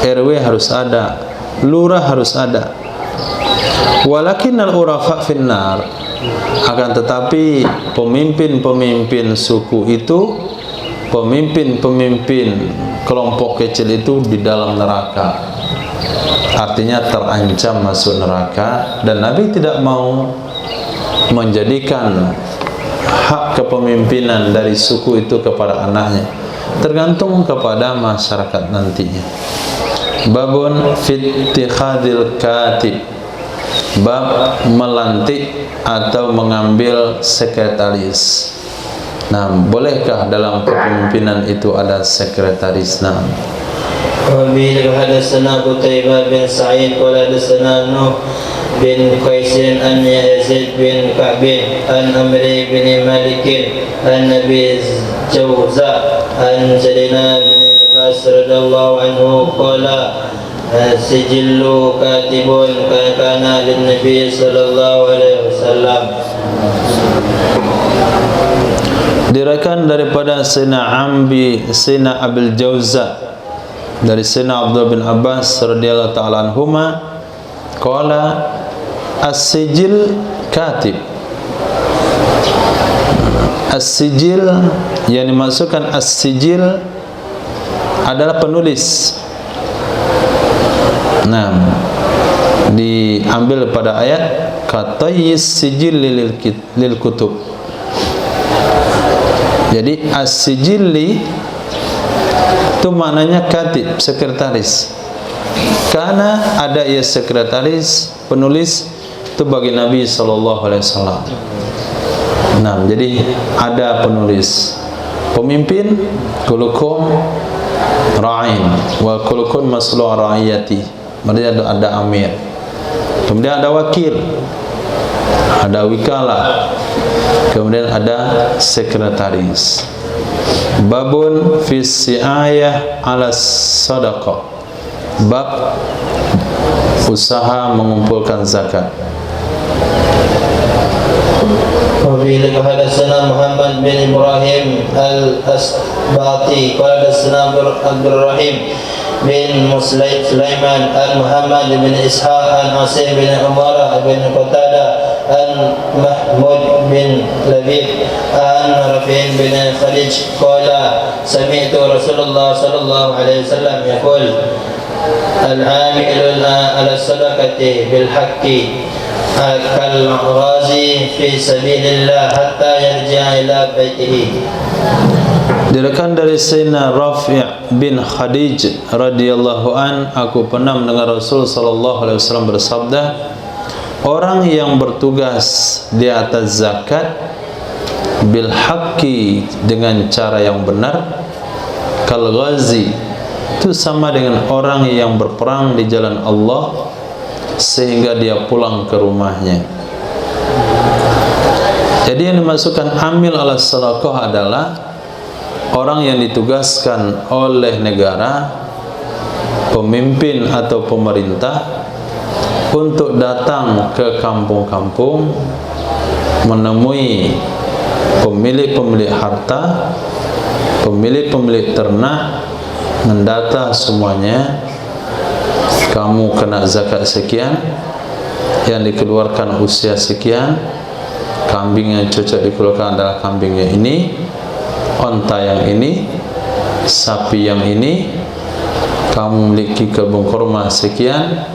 RW harus ada, lurah harus ada. Walakinnal urafa finnar, akan tetapi pemimpin-pemimpin suku itu, pemimpin-pemimpin kelompok kecil itu di dalam neraka. Artinya terancam masuk neraka, dan Nabi tidak mau menjadikan hak kepemimpinan dari suku itu kepada anaknya, tergantung kepada masyarakat nantinya. Babun fittikhadil katib, bab melantik atau mengambil sekretaris. Nah, bolehkah dalam kepemimpinan itu ada sekretaris? Nah, وبه حدثنا قتيبة بن سعيد قال حدثنا نوح بن قيس عن يزيد بن كعب عن عمرو بن مالك عن أبي جوزة عن سيدنا بن عباس رضي الله عنه قال سجل كاتب كان للنبي صلى الله عليه وسلم. Diriwayatkan daripada Sayyidina Abil Jauza dari Sayyidina Abdullah bin Abbas radhiyallahu ta'ala anhuma, qala as-sijil katib, As-sijil yang dimaksudkan as-sijil adalah penulis. Nah, diambil pada ayat katayis sijil lil kutub. Jadi as-sijili itu maknanya katib, sekretaris. Karena ada ia sekretaris, penulis itu bagi Nabi SAW. Nah, jadi ada penulis, pemimpin, kulukum ra'in wa kulukum maslu' ra'iyati. Maksudnya ada amir. Kemudian ada wakil, ada wikalah, kemudian ada sekretaris. Babun fi si'ayah ala sadaqah. Bab usaha mengumpulkan zakat. وفي حدثنا محمد بن إبراهيم الأسباطي قال حدثنا عبد الرحيم بن سليمان عن محمد بن إسحاق عن عاصم بن عمارة بن قتادة عن محمود بن لبيب عن رفيع بن خليج قال سمعت رسول الله صلى الله عليه وسلم يقول العامل على الصدقة بالحق كالغازي في سبيل الله حتى يرجع إلى بيته. Diriwayatkan dari Sayyidina Rafi' bin Khadij radhiyallahu an, aku pernah mendengar Rasul sallallahu alaihi wasallam bersabda, orang yang bertugas di atas zakat bil haqqi, dengan cara yang benar, kal ghazi, itu sama dengan orang yang berperang di jalan Allah sehingga dia pulang ke rumahnya. Jadi yang dimaksudkan amil ala sadaqah adalah orang yang ditugaskan oleh negara, pemimpin atau pemerintah untuk datang ke kampung-kampung, menemui pemilik-pemilik harta, pemilik-pemilik ternak, mendata semuanya. Kamu kena zakat sekian, yang dikeluarkan usia sekian, kambing yang cocok dikeluarkan adalah kambing yang ini, onta yang ini, sapi yang ini, kamu memiliki kebun kurma sekian,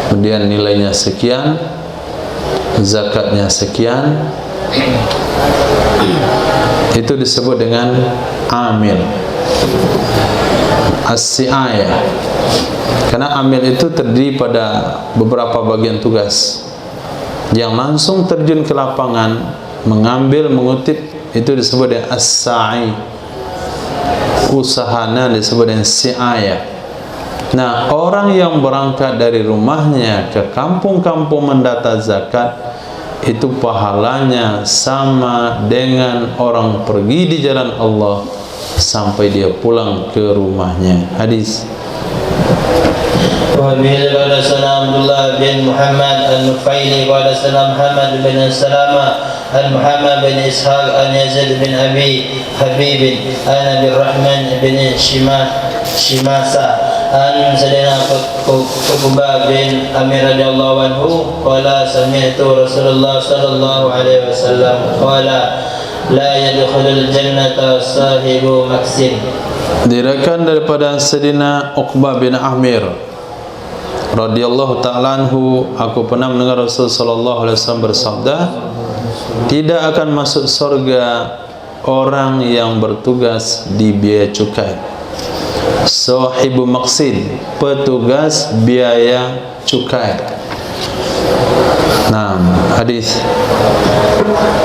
kemudian nilainya sekian, zakatnya sekian. Itu disebut dengan amil as-si'ayah. Karena amil itu terdiri pada beberapa bagian tugas. Yang langsung terjun ke lapangan, mengambil, mengutip, itu disebut dengan as-sa'i. Usahanya disebut dengan si'ayah. Nah, orang yang berangkat dari rumahnya ke kampung-kampung mendata zakat, itu pahalanya sama dengan orang pergi di jalan Allah sampai dia pulang ke rumahnya. Hadis. وبه قال حدثنا عبد الله بن محمد النفيلي قال حدثنا محمد بن سلامة عن محمد بن إسحاق عن يزيد بن أبي حبيب عن أبي الرحمن بن شماسة عن سيدنا عقبة بن أمير رضي الله عنه قال سمعت رسول الله صلى الله عليه وسلم قال لا يدخل الجنة صاحب مكسب. Diriwayatkan daripada Sayyidina Uqbah bin Amir radhiyallahu ta'ala anhu, aku pernah mendengar Rasul sallallahu alaihi wasallam bersabda, tidak akan masuk surga orang yang bertugas di biaya cukai. Sahibu maqsid, petugas biaya cukai. Nah, hadis.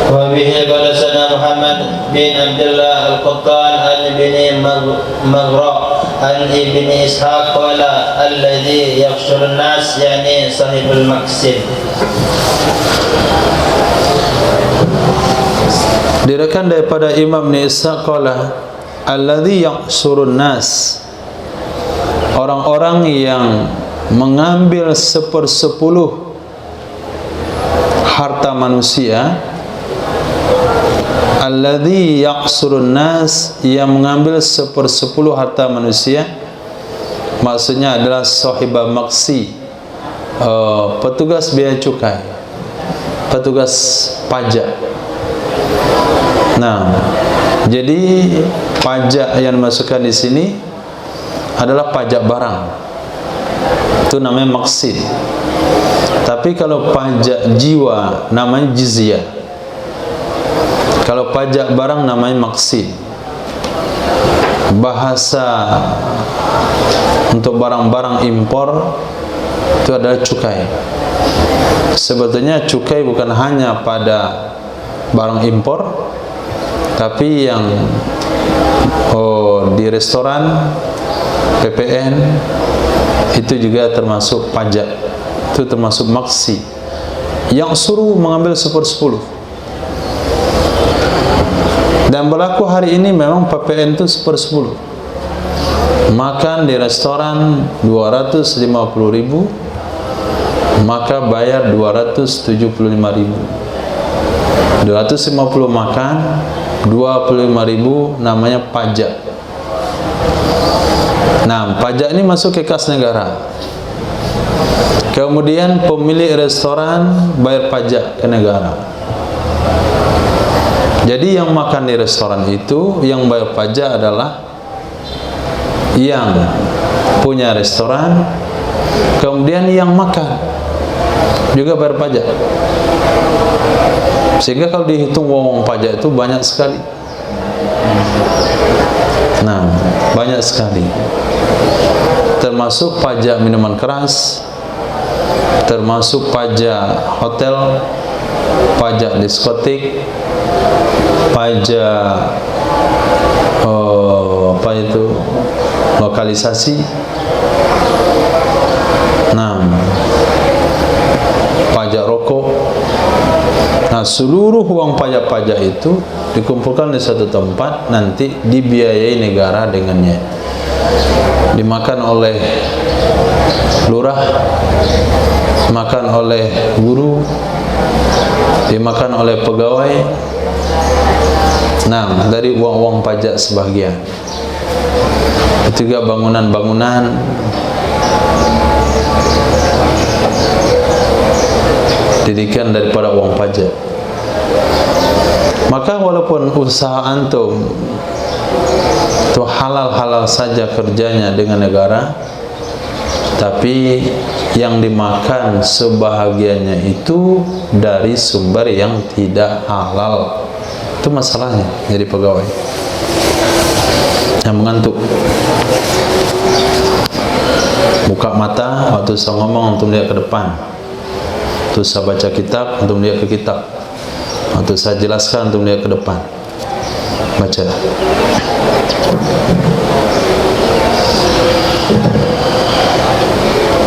Wa bihi qala sana Muhammad bin Abdullah al-Qattan al-Bini Maghra an Ibn Ishaq qala alladhi yakhshurun nas yani sahibul maqsid. Diriwayatkan daripada Imam Ibn Ishaq qala alladhi yakhshurun nas, orang-orang yang mengambil 1/10 harta manusia. Alladhi yaqsurun nas, yang mengambil 1/10 harta manusia, maksudnya adalah sahibah maksi, petugas biaya cukai, petugas pajak. Nah, jadi pajak yang dimasukkan di sini adalah pajak barang. Itu namanya maqsid. Tapi kalau pajak jiwa namanya jizyah. Kalau pajak barang namanya maqsid. Bahasa untuk barang-barang impor itu adalah cukai. Sebetulnya cukai bukan hanya pada barang impor, tapi yang di restoran, PPN itu juga termasuk pajak. Itu termasuk maksi. Yang suruh mengambil 1/10. Dan berlaku hari ini memang PPN itu 1/10. Makan di restoran 250.000, maka bayar 275.000. 250 makan, 25.000 namanya pajak. Nah, pajak ini masuk ke kas negara. Kemudian pemilik restoran bayar pajak ke negara. Jadi yang makan di restoran itu, yang bayar pajak adalah yang punya restoran, kemudian yang makan juga bayar pajak. Sehingga kalau dihitung uang pajak itu banyak sekali. Nah, banyak sekali. Termasuk pajak minuman keras, termasuk pajak hotel, pajak diskotik, pajak apa itu, lokalisasi. Nah, pajak rokok. Nah, seluruh uang pajak-pajak itu dikumpulkan di satu tempat, nanti dibiayai negara dengannya. Dimakan oleh lurah, dimakan oleh guru, dimakan oleh pegawai. Nah, dari uang-uang pajak sebagian. Itu juga bangunan-bangunan, didikan daripada uang pajak. Maka walaupun usaha antum itu halal-halal saja kerjanya dengan negara, tapi yang dimakan sebahagiannya itu dari sumber yang tidak halal. Itu masalahnya jadi pegawai yang mengantuk. Buka mata waktu saya ngomong untuk lihat ke depan, waktu saya baca kitab untuk lihat ke kitab, waktu saya jelaskan untuk lihat ke depan. Baca.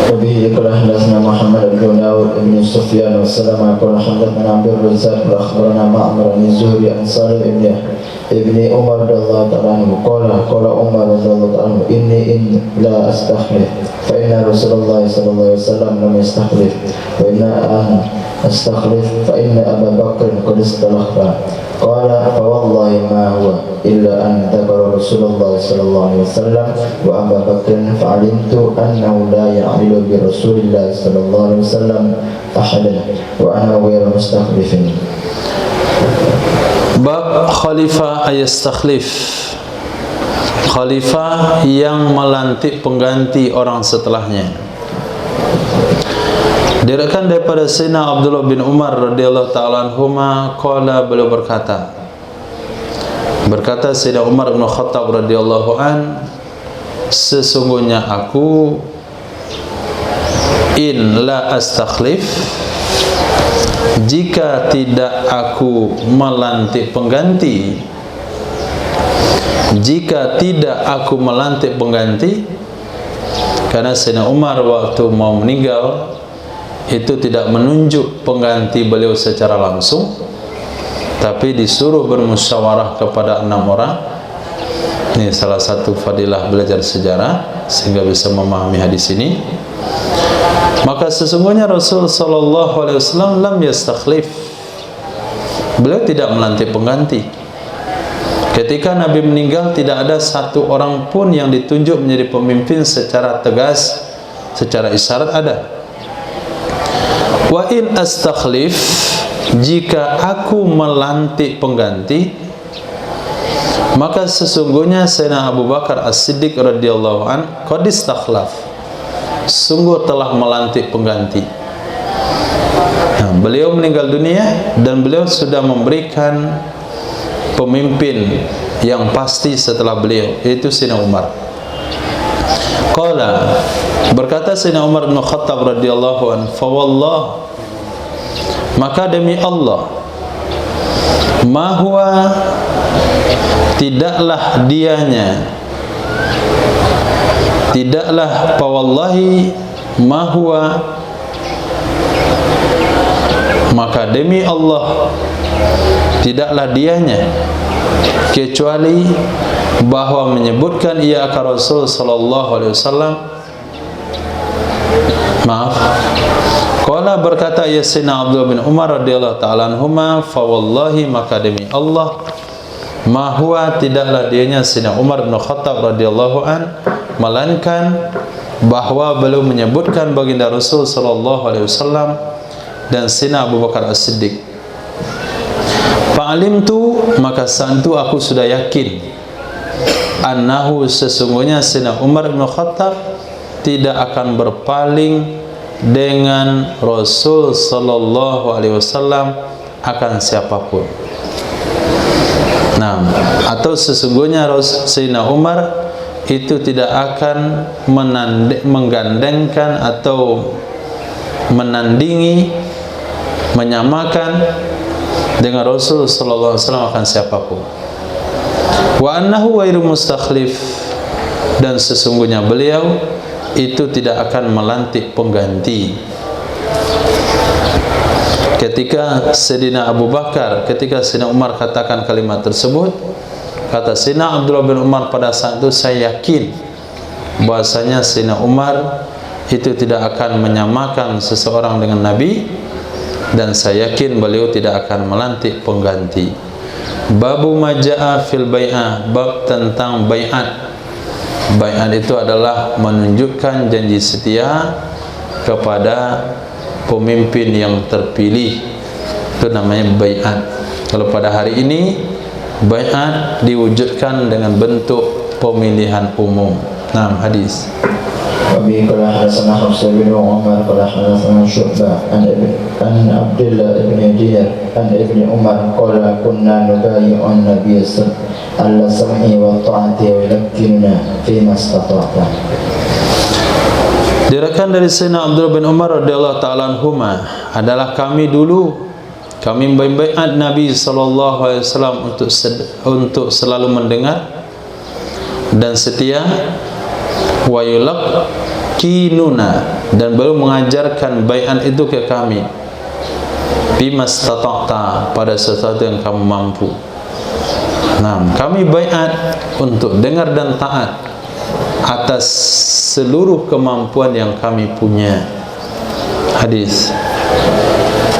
وبه قال حدثنا محمد بن داود بن سفيان والسلام قال حدثنا عبد الرزاق اخبرنا معمر بن الزهري عن صالح ابن عمر رضي الله تعالى عنه قال عمر رضي الله تعالى عنه إني لا أستخلف فإن رسول الله صلى الله عليه وسلم لم يستخلف وإن أن أستخلف فإن أبا بكر قد استخلف قال فوالله ما هو إلا أن ذكر رسول الله صلى الله عليه وسلم وأبا بكر فعلمت أنه لا يعمل برسول الله صلى الله عليه وسلم أحدا وأنا غير مستخلف. Bab khalifah ayastakhlif. Khalifah yang melantik pengganti orang setelahnya. Diriwayatkan daripada Sayyidina Abdullah bin Umar radhiyallahu ta'ala anhuma qala, beliau berkata Sayyidina Umar bin Khattab radhiyallahu an, sesungguhnya aku in la astakhlif, jika tidak aku melantik pengganti, jika tidak aku melantik pengganti. Karena Sayyidina Umar waktu mau meninggal itu tidak menunjuk pengganti beliau secara langsung, tapi disuruh bermusyawarah kepada 6 orang. Ini salah satu fadilah belajar sejarah sehingga bisa memahami hadis ini. Maka sesungguhnya Rasul sallallahu alaihi wasallam lam yastakhlif, beliau tidak melantik pengganti. Ketika Nabi meninggal, tidak ada satu orang pun yang ditunjuk menjadi pemimpin secara tegas, secara isyarat ada. Wa in astakhlif, jika aku melantik pengganti, maka sesungguhnya Sayyidina Abu Bakar As-Siddiq radhiyallahu an qad istakhlaf, sungguh telah melantik pengganti. Nah, beliau meninggal dunia dan beliau sudah memberikan pemimpin yang pasti setelah beliau, yaitu Sayyidina Umar. Qala, berkata Sayyidina Umar bin Khattab radhiyallahu an, fa wallah, maka demi Allah, ma huwa, tidaklah dianya, tidaklah, fa wallahi ma huwa, maka demi Allah, tidaklah dianya kecuali bahwa menyebutkan ia akan Rasul sallallahu alaihi wasallam. Maaf. Qala, berkata ya Sayyidina Abdullah bin Umar radhiyallahu ta'ala anhuma, fa wallahi, maka demi Allah, ma huwa, tidaklah dianya Sayyidina Umar bin Khattab radhiyallahu an, melainkan bahwa beliau menyebutkan baginda Rasul sallallahu alaihi wasallam dan Sayyidina Abu Bakar As-Siddiq. Fa'alimtu, maka saat itu aku sudah yakin, annahu, sesungguhnya Sayyidina Umar bin Khattab tidak akan berpaling dengan Rasul sallallahu alaihi wasallam akan siapapun. Nah, atau sesungguhnya Sayyidina Umar itu tidak akan menggandengkan atau menandingi, menyamakan dengan Rasul sallallahu alaihi wasallam akan siapapun. Wa annahu ghairu mustakhlif, dan sesungguhnya beliau itu tidak akan melantik pengganti. Ketika Sayyidina Abu Bakar, ketika Sayyidina Umar katakan kalimat tersebut, kata Sayyidina Abdullah bin Umar pada saat itu, saya yakin bahasanya Sayyidina Umar itu tidak akan menyamakan seseorang dengan Nabi, dan saya yakin beliau tidak akan melantik pengganti. Babu maja'a fil bai'ah, bab tentang bai'at. Bai'at itu adalah menunjukkan janji setia kepada pemimpin yang terpilih, itu namanya bai'at. Kalau pada hari ini bai'at diwujudkan dengan bentuk pemilihan umum. Nah, hadis. Abi qala hadatsana Hafs bin Umar qala hadatsana Syu'bah an Abdullah bin Dinar an Ibnu Umar qala kunna nubayyi'un Nabiy sallallahu sam'i wa ta'ati wa yulakkina fi mastata'na. Diriwayatkan dari Sayyidina Abdullah bin Umar radhiyallahu ta'ala anhuma, adalah kami membaiat Nabi sallallahu alaihi wasallam untuk selalu mendengar dan setia, wa yulakkinuna, dan beliau mengajarkan baiat itu ke kami, bimastata'ta, pada sesuatu yang kamu mampu. Nah, kami baiat untuk dengar dan taat atas seluruh kemampuan yang kami punya. Hadis.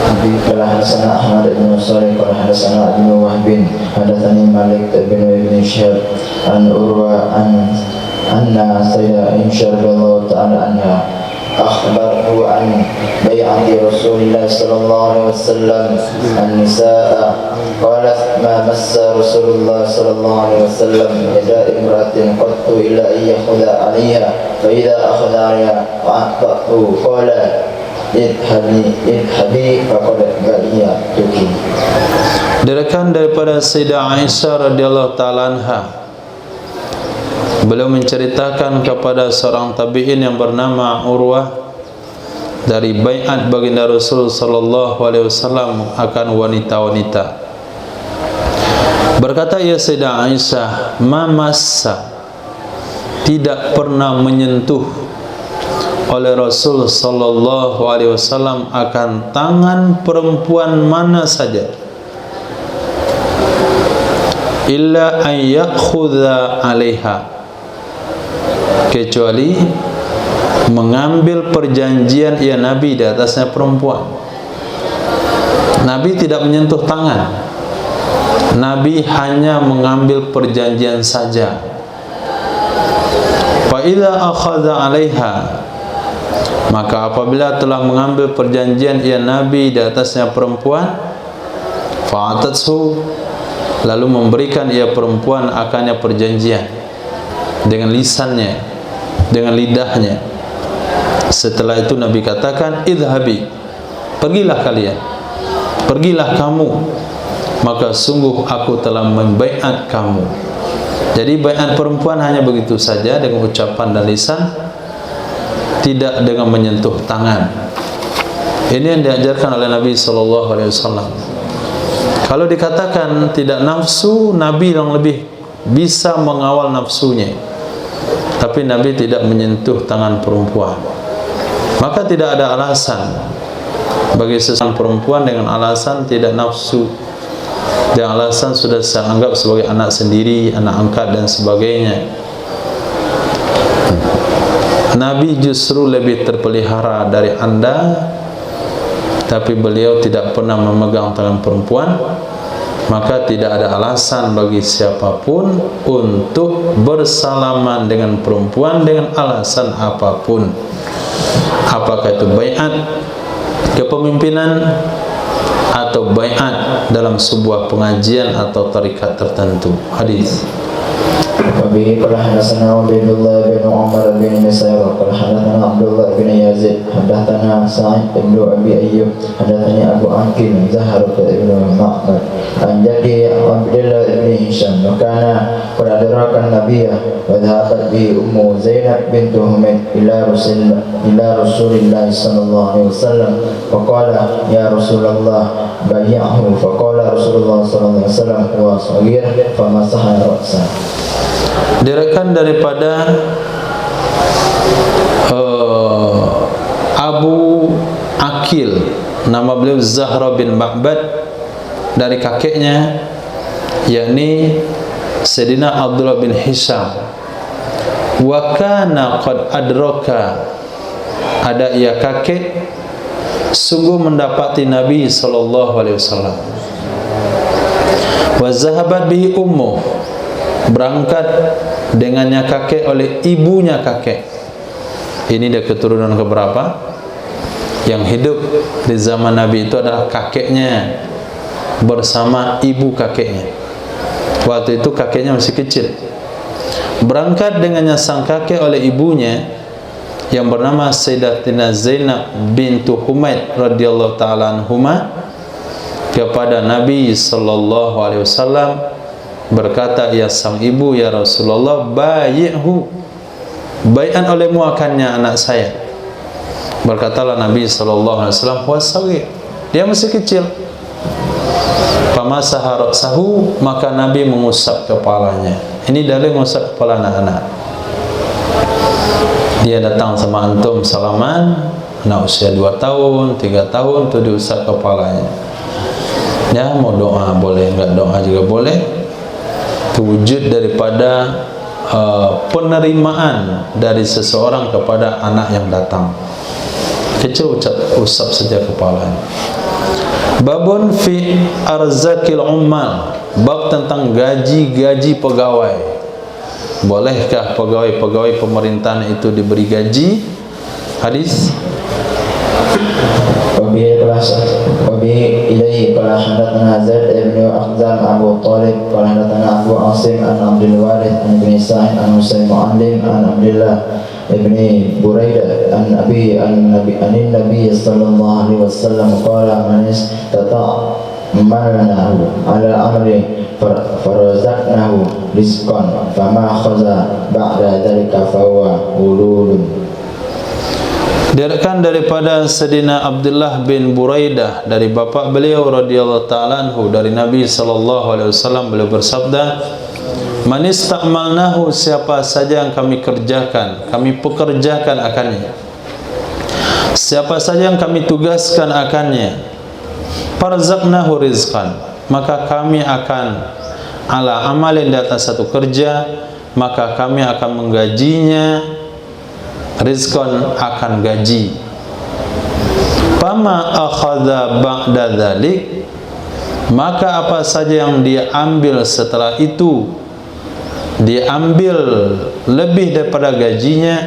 Abi qala hadatsana Ahmad bin Sa'id qala hadatsana Ibnu Wahb hadatsani Malik bin Ibn Syihab an Urwa anna Sayyidah Aisyah radhiyallahu ta'ala anha akhbartu an bai'ati Rasulillah sallallahu alaihi wasallam an-nisaa qalat ma massa Rasulullah sallallahu alaihi wasallam yada imra'atin qattu illa yakhudha 'alayha fa idza akhadha 'alayha fa'atatu qala idhabi faqad ba'iyatuki. Diriwayatkan daripada Sayyidah Aisyah radhiyallahu ta'ala anha, beliau menceritakan kepada seorang tabi'in yang bernama Urwah dari baiat baginda Rasul sallallahu alaihi wasallam akan wanita-wanita. Berkata ya Sayyidah Aisyah, ma massa, tidak pernah menyentuh oleh Rasul sallallahu alaihi wasallam akan tangan perempuan mana saja, illa an yakhudha 'alaiha, kecuali mengambil perjanjian ya Nabi di atasnya perempuan. Nabi tidak menyentuh tangan, Nabi hanya mengambil perjanjian saja. Fa idza akhadha 'alaiha, maka apabila telah mengambil perjanjian ya Nabi di atasnya perempuan, fa'atathu, lalu memberikan ia perempuan akannya perjanjian dengan lisannya, dengan lidahnya. Setelah itu Nabi katakan, idhabi, pergilah kalian, pergilah kamu, maka sungguh aku telah membaiat kamu. Jadi baiat perempuan hanya begitu saja, dengan ucapan dan lisan, tidak dengan menyentuh tangan. Ini yang diajarkan oleh Nabi SAW. Kalau dikatakan tidak nafsu, Nabi yang lebih bisa mengawal nafsunya, tapi Nabi tidak menyentuh tangan perempuan. Maka tidak ada alasan bagi seseorang perempuan dengan alasan tidak nafsu, dengan alasan sudah saya anggap sebagai anak sendiri, anak angkat dan sebagainya. Nabi justru lebih terpelihara dari Anda, tapi beliau tidak pernah memegang tangan perempuan. Maka tidak ada alasan bagi siapapun untuk bersalaman dengan perempuan dengan alasan apapun. Apakah itu baiat kepemimpinan atau baiat dalam sebuah pengajian atau tarikat tertentu. Hadis. وبه قال حدثنا عبيد الله بن عمر بن مسعود قال حدثنا عبد الله بن يزيد حدثنا سعيد بن ابي ايوب حدثني ابو عقيل زهرة بن معبد عن جدي عبد الله بن هشام وكان قد ادرك النبي وذهبت به ام زينب بنت حميد الى رسول الله صلى الله عليه وسلم فقال يا رسول الله بايعه فقال رسول الله صلى الله عليه وسلم هو صغير فمسح رأسه. Diriwayatkan daripada Abu Akil, nama beliau Zahra bin Ma'bad, dari kakeknya yakni Sayyidina Abdullah bin Hisham. Wa kana qad adraka, ada ia kakek sungguh mendapati Nabi SAW. Wa zahabat bihi ummu, berangkat dengannya kakek oleh ibunya kakek. Ini dia keturunan keberapa? Yang hidup di zaman Nabi itu adalah kakeknya bersama ibu kakeknya. Waktu itu kakeknya masih kecil. Berangkat dengannya sang kakek oleh ibunya yang bernama Sayyidatina Zainab bintu Humaid radhiyallahu taala anhuma kepada Nabi sallallahu alaihi wasallam. Berkata ia sang ibu, ya Rasulullah, bayi'hu, bai'an olehmu akannya anak saya. Berkatalah Nabi sallallahu alaihi wasallam, wasagir, dia masih kecil. Famasaha ra'sahu, maka Nabi mengusap kepalanya. Ini dalil mengusap kepala anak-anak. Dia datang sama antum salaman, anak usia 2 tahun, 3 tahun, tu diusap kepalanya. Ya, mau doa boleh, enggak doa juga boleh. Wujud daripada penerimaan dari seseorang kepada anak yang datang. Kecil usap saja kepalanya. Babun fi arzakil ummal, bab tentang gaji-gaji pegawai. Bolehkah pegawai-pegawai pemerintahan itu diberi gaji? Hadis. وبه إليه قال حدثنا زيد بن أخزام أبو طالب قال حدثنا أبو عاصم عن عبد الوارث عن ابن سعيد عن حسين معلم عن عبد الله بن بريدة عن النبي صلى الله عليه وسلم قال من استطعمناه على أمر فرزقناه رزقا فما أخذ بعد ذلك فهو غلول. Diriwayatkan daripada Sayyidina Abdullah bin Buraidah dari bapak beliau radhiyallahu ta'ala anhu dari Nabi sallallahu alaihi wasallam, beliau bersabda, man ista'malnahu, siapa saja yang kami kerjakan, kami pekerjakan akannya, siapa saja yang kami tugaskan akannya, farzaqnahu rizqan, maka kami akan ala amalin, di atas satu kerja, maka kami akan menggajinya rizqan, akan gaji. Fama akhadha ba'da dzalik, maka apa saja yang dia ambil setelah itu, dia ambil lebih daripada gajinya,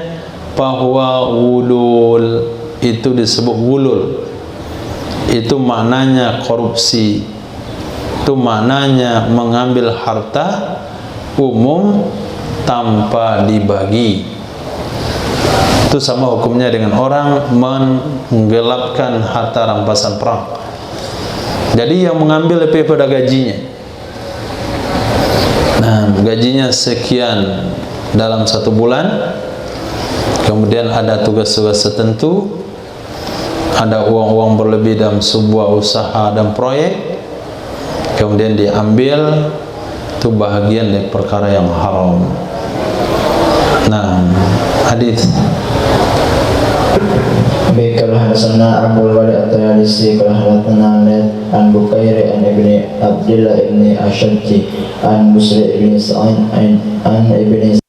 bahwa wulul, itu disebut wulul. Itu maknanya korupsi. Itu maknanya mengambil harta umum tanpa dibagi. Itu sama hukumnya dengan orang menggelapkan harta rampasan perang. Jadi yang mengambil lebih pada gajinya. Nah, gajinya sekian dalam 1 bulan, kemudian ada tugas-tugas tertentu, ada uang-uang berlebih dalam sebuah usaha dan proyek, kemudian diambil, itu bahagian dari perkara yang haram. Nah, hadis Bikal hadasana Abu Walid at-Tayalisi qala hadatsana an Bukairi an Ibni Abdillah ibni Ashadji an Busri ibni Sa'id an Ibni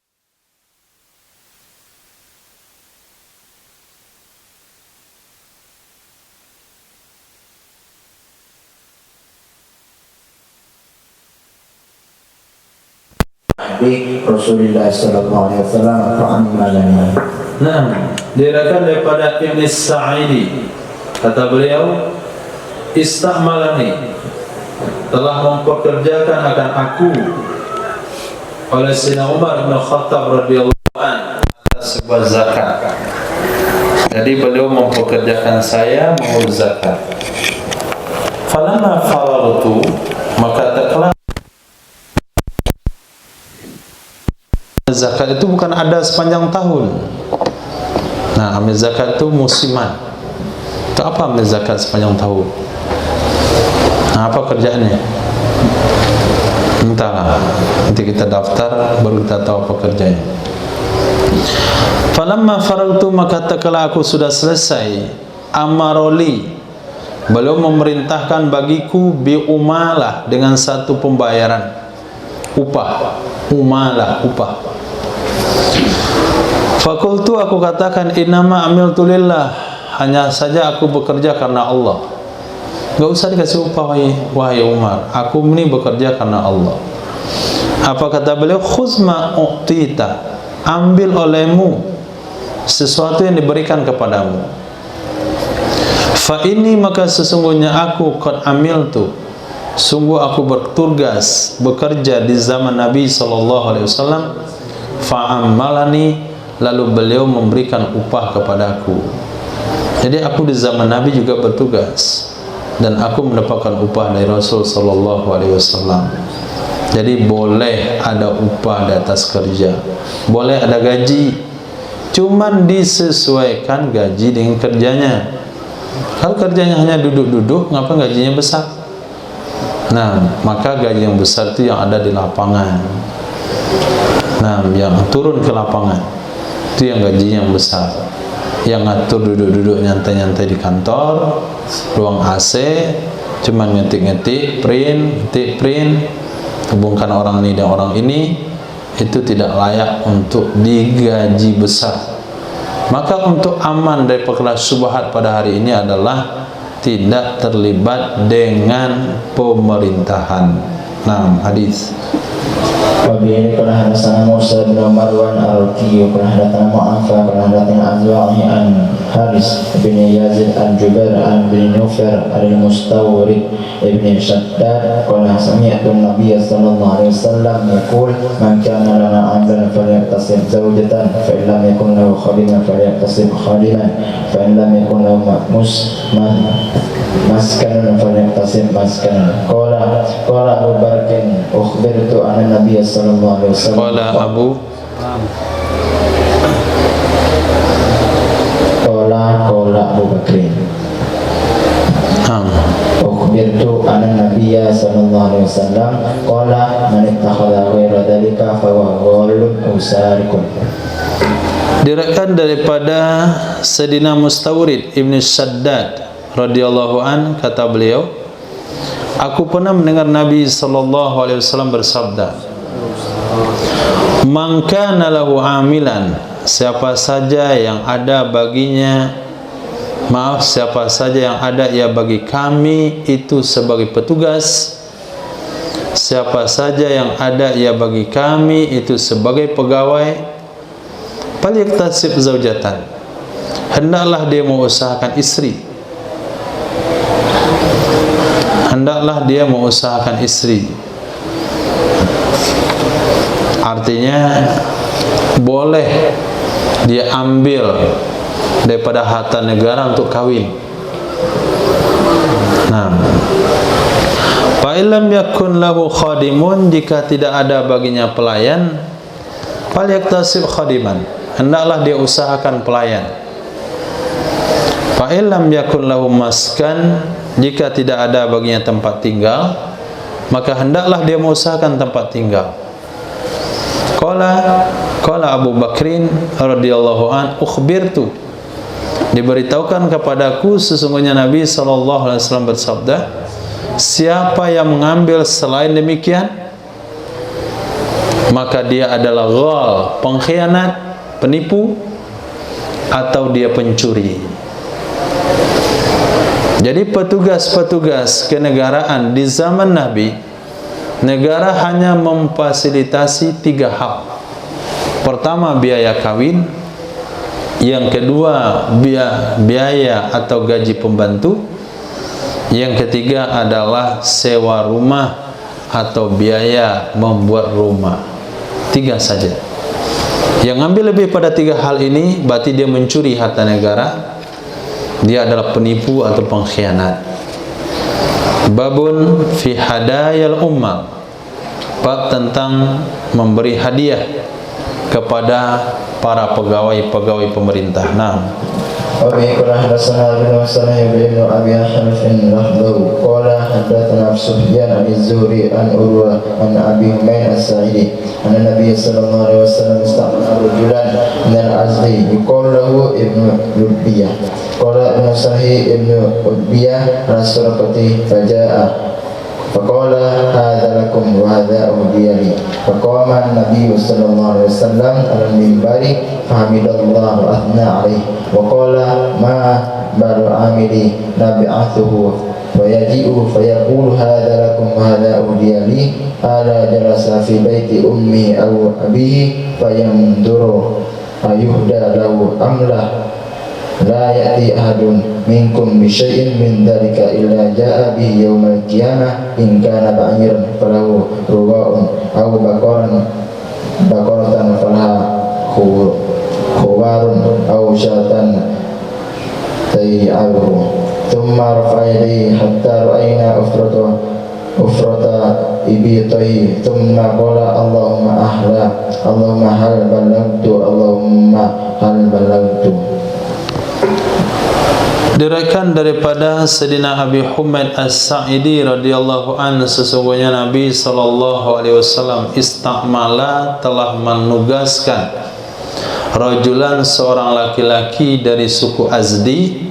Rasulullah sallallahu alaihi wasallam fa'amalani. Nah, diriwayatkan daripada Ibn Sa'idi, kata beliau, istahmalani, telah mempekerjakan akan aku oleh Sayyidina Umar bin Khattab radhiyallahu anhu atas sebuah zakat. Jadi beliau mempekerjakan saya mengurus zakat. Falamma faragtu, maka tatkala zakat itu bukan ada sepanjang tahun. Nah, ambil zakat itu musiman. Itu apa ambil zakat sepanjang tahun? Nah, apa kerjaannya? Entahlah. Nanti kita daftar, baru kita tahu apa kerjanya. Falamma faragtu, maka tatkala aku sudah selesai, amaroli, beliau memerintahkan bagiku bi umalah, dengan satu pembayaran upah. Umalah, upah. Fakultu, aku katakan, innama amiltu lillah, hanya saja aku bekerja karena Allah. Gak usah dikasih upah, wahai Umar, aku ini bekerja karena Allah. Apa kata beliau? Khuzma u'tita, ambil olehmu sesuatu yang diberikan kepadamu. Fa ini, maka sesungguhnya aku qad amiltu, sungguh aku bertugas bekerja di zaman Nabi SAW. Fa'amalani, lalu beliau memberikan upah kepadaku. Jadi aku di zaman Nabi juga bertugas, dan aku mendapatkan upah dari Rasul SAW. Jadi boleh ada upah di atas kerja, boleh ada gaji, cuman disesuaikan gaji dengan kerjanya. Kalau kerjanya hanya duduk-duduk, ngapa gajinya besar? Nah, maka gaji yang besar itu yang ada di lapangan. Nah, yang turun ke lapangan itu yang gajinya yang besar. Yang ngatur duduk-duduk nyantai-nyantai di kantor, ruang AC, cuma ngetik-ngetik, print, hubungkan orang ini dan orang ini, itu tidak layak untuk digaji besar. Maka untuk aman dari perkara syubhat pada hari ini adalah tidak terlibat dengan pemerintahan. Nah, hadis. Wabihi qala hadatsana Musa bin Marwan al-Raqi qala hadatsana Mu'afa qala hadatsana Azwa'i an Haris bin Yazid an Jubair an bin Nufair al-Mustawrid ibn Shaddad qala sami'tu an-nabiy sallallahu alaihi wasallam yaqul man kana lana 'abdan falyaktasib zawjatan fa in lam yakun lahu khadiman falyaktasib khadiman fa in lam yakun lahu maskan falyaktasib maskan. Qala Abu Bakr ukhbirtu anna Nabiy sallallahu alaihi wasallam qala Abu Bakr ukhbirtu anna Nabiy sallallahu alaihi wasallam qala man ittakhadha ghayra dhalika fa huwa ghallun usarikun. Diriwayatkan daripada Sayyidina Mustawrid Ibn Shaddad radhiyallahu an, kata beliau, aku pernah mendengar Nabi sallallahu alaihi wasallam bersabda, man kana lahu amilan, siapa saja yang ada baginya, siapa saja yang ada ia bagi kami itu sebagai petugas, siapa saja yang ada ia bagi kami itu sebagai pegawai, falyaktasib zaujatan, hendaklah dia mengusahakan istri. hendaklah dia mengusahakan istri. Artinya boleh dia ambil daripada harta negara untuk kawin. Nah, fa illam yakun lahu khadimun, jika tidak ada baginya pelayan, falyaktasib khadiman, hendaklah dia usahakan pelayan. Fa illam yakun lahu maskan, jika tidak ada baginya tempat tinggal, maka hendaklah dia mengusahakan tempat tinggal. Qala Abu Bakrin radhiyallahu an, ukhbirtu, diberitahukan kepadaku sesungguhnya Nabi SAW bersabda, siapa yang mengambil selain demikian, maka dia adalah ghal, pengkhianat, penipu, atau dia pencuri. Jadi petugas-petugas kenegaraan di zaman Nabi, negara hanya memfasilitasi 3 hal. Pertama, biaya kawin. Yang kedua, biaya atau gaji pembantu. Yang ketiga adalah sewa rumah atau biaya membuat rumah. 3 saja. Yang ambil lebih pada 3 hal ini, berarti dia mencuri harta negara. Dia adalah penipu atau pengkhianat. Babun fi hadayal ummal, bab tentang memberi hadiah kepada para pegawai-pegawai pemerintah. Nah, Abi qala hadatsana bin Husayn bin Abi Hanif al-Lahdhu qala hadatsana Sufyan az-Zuhri an Urwa an Abi Humayd as-Sa'idi anna Nabiy sallallahu alaihi wasallam ista'mala rajulan min al-Azdi yuqalu lahu Ibnu Lubiyah qala Ibnu Sahih Ibnu Lubiyah rasulati faja'a فقال هذا لكم وهذا أهدي لي فقام النبي صلى الله عليه وسلم على المنبر فحمد الله وأثنى عليه وقال ما بال عاملي نبعثه فيجيء فيقول هذا لكم وهذا أهدي لي ألا جلس في بيت أمي أو أبيه فينظر أيهدى له أم لا لا يأتي أحد منكم بشيء من ذلك إلا جاء به يوم القيامة إن كان بعيرا فله رواء أو بقرة فلها خوار أو شاة تيعره ثم رفع يديه حتى رأينا أفرط إبيطه ثم قال اللهم أحلى اللهم هل بلغت اللهم هل بلغت. Diriwayatkan daripada Sayyidina Abi Humayd As-Sa'idi radhiyallahu anhu, sesungguhnya Nabi sallallahu alaihi wasallam istamala, telah menugaskan rajulan, seorang laki-laki dari suku Azdi,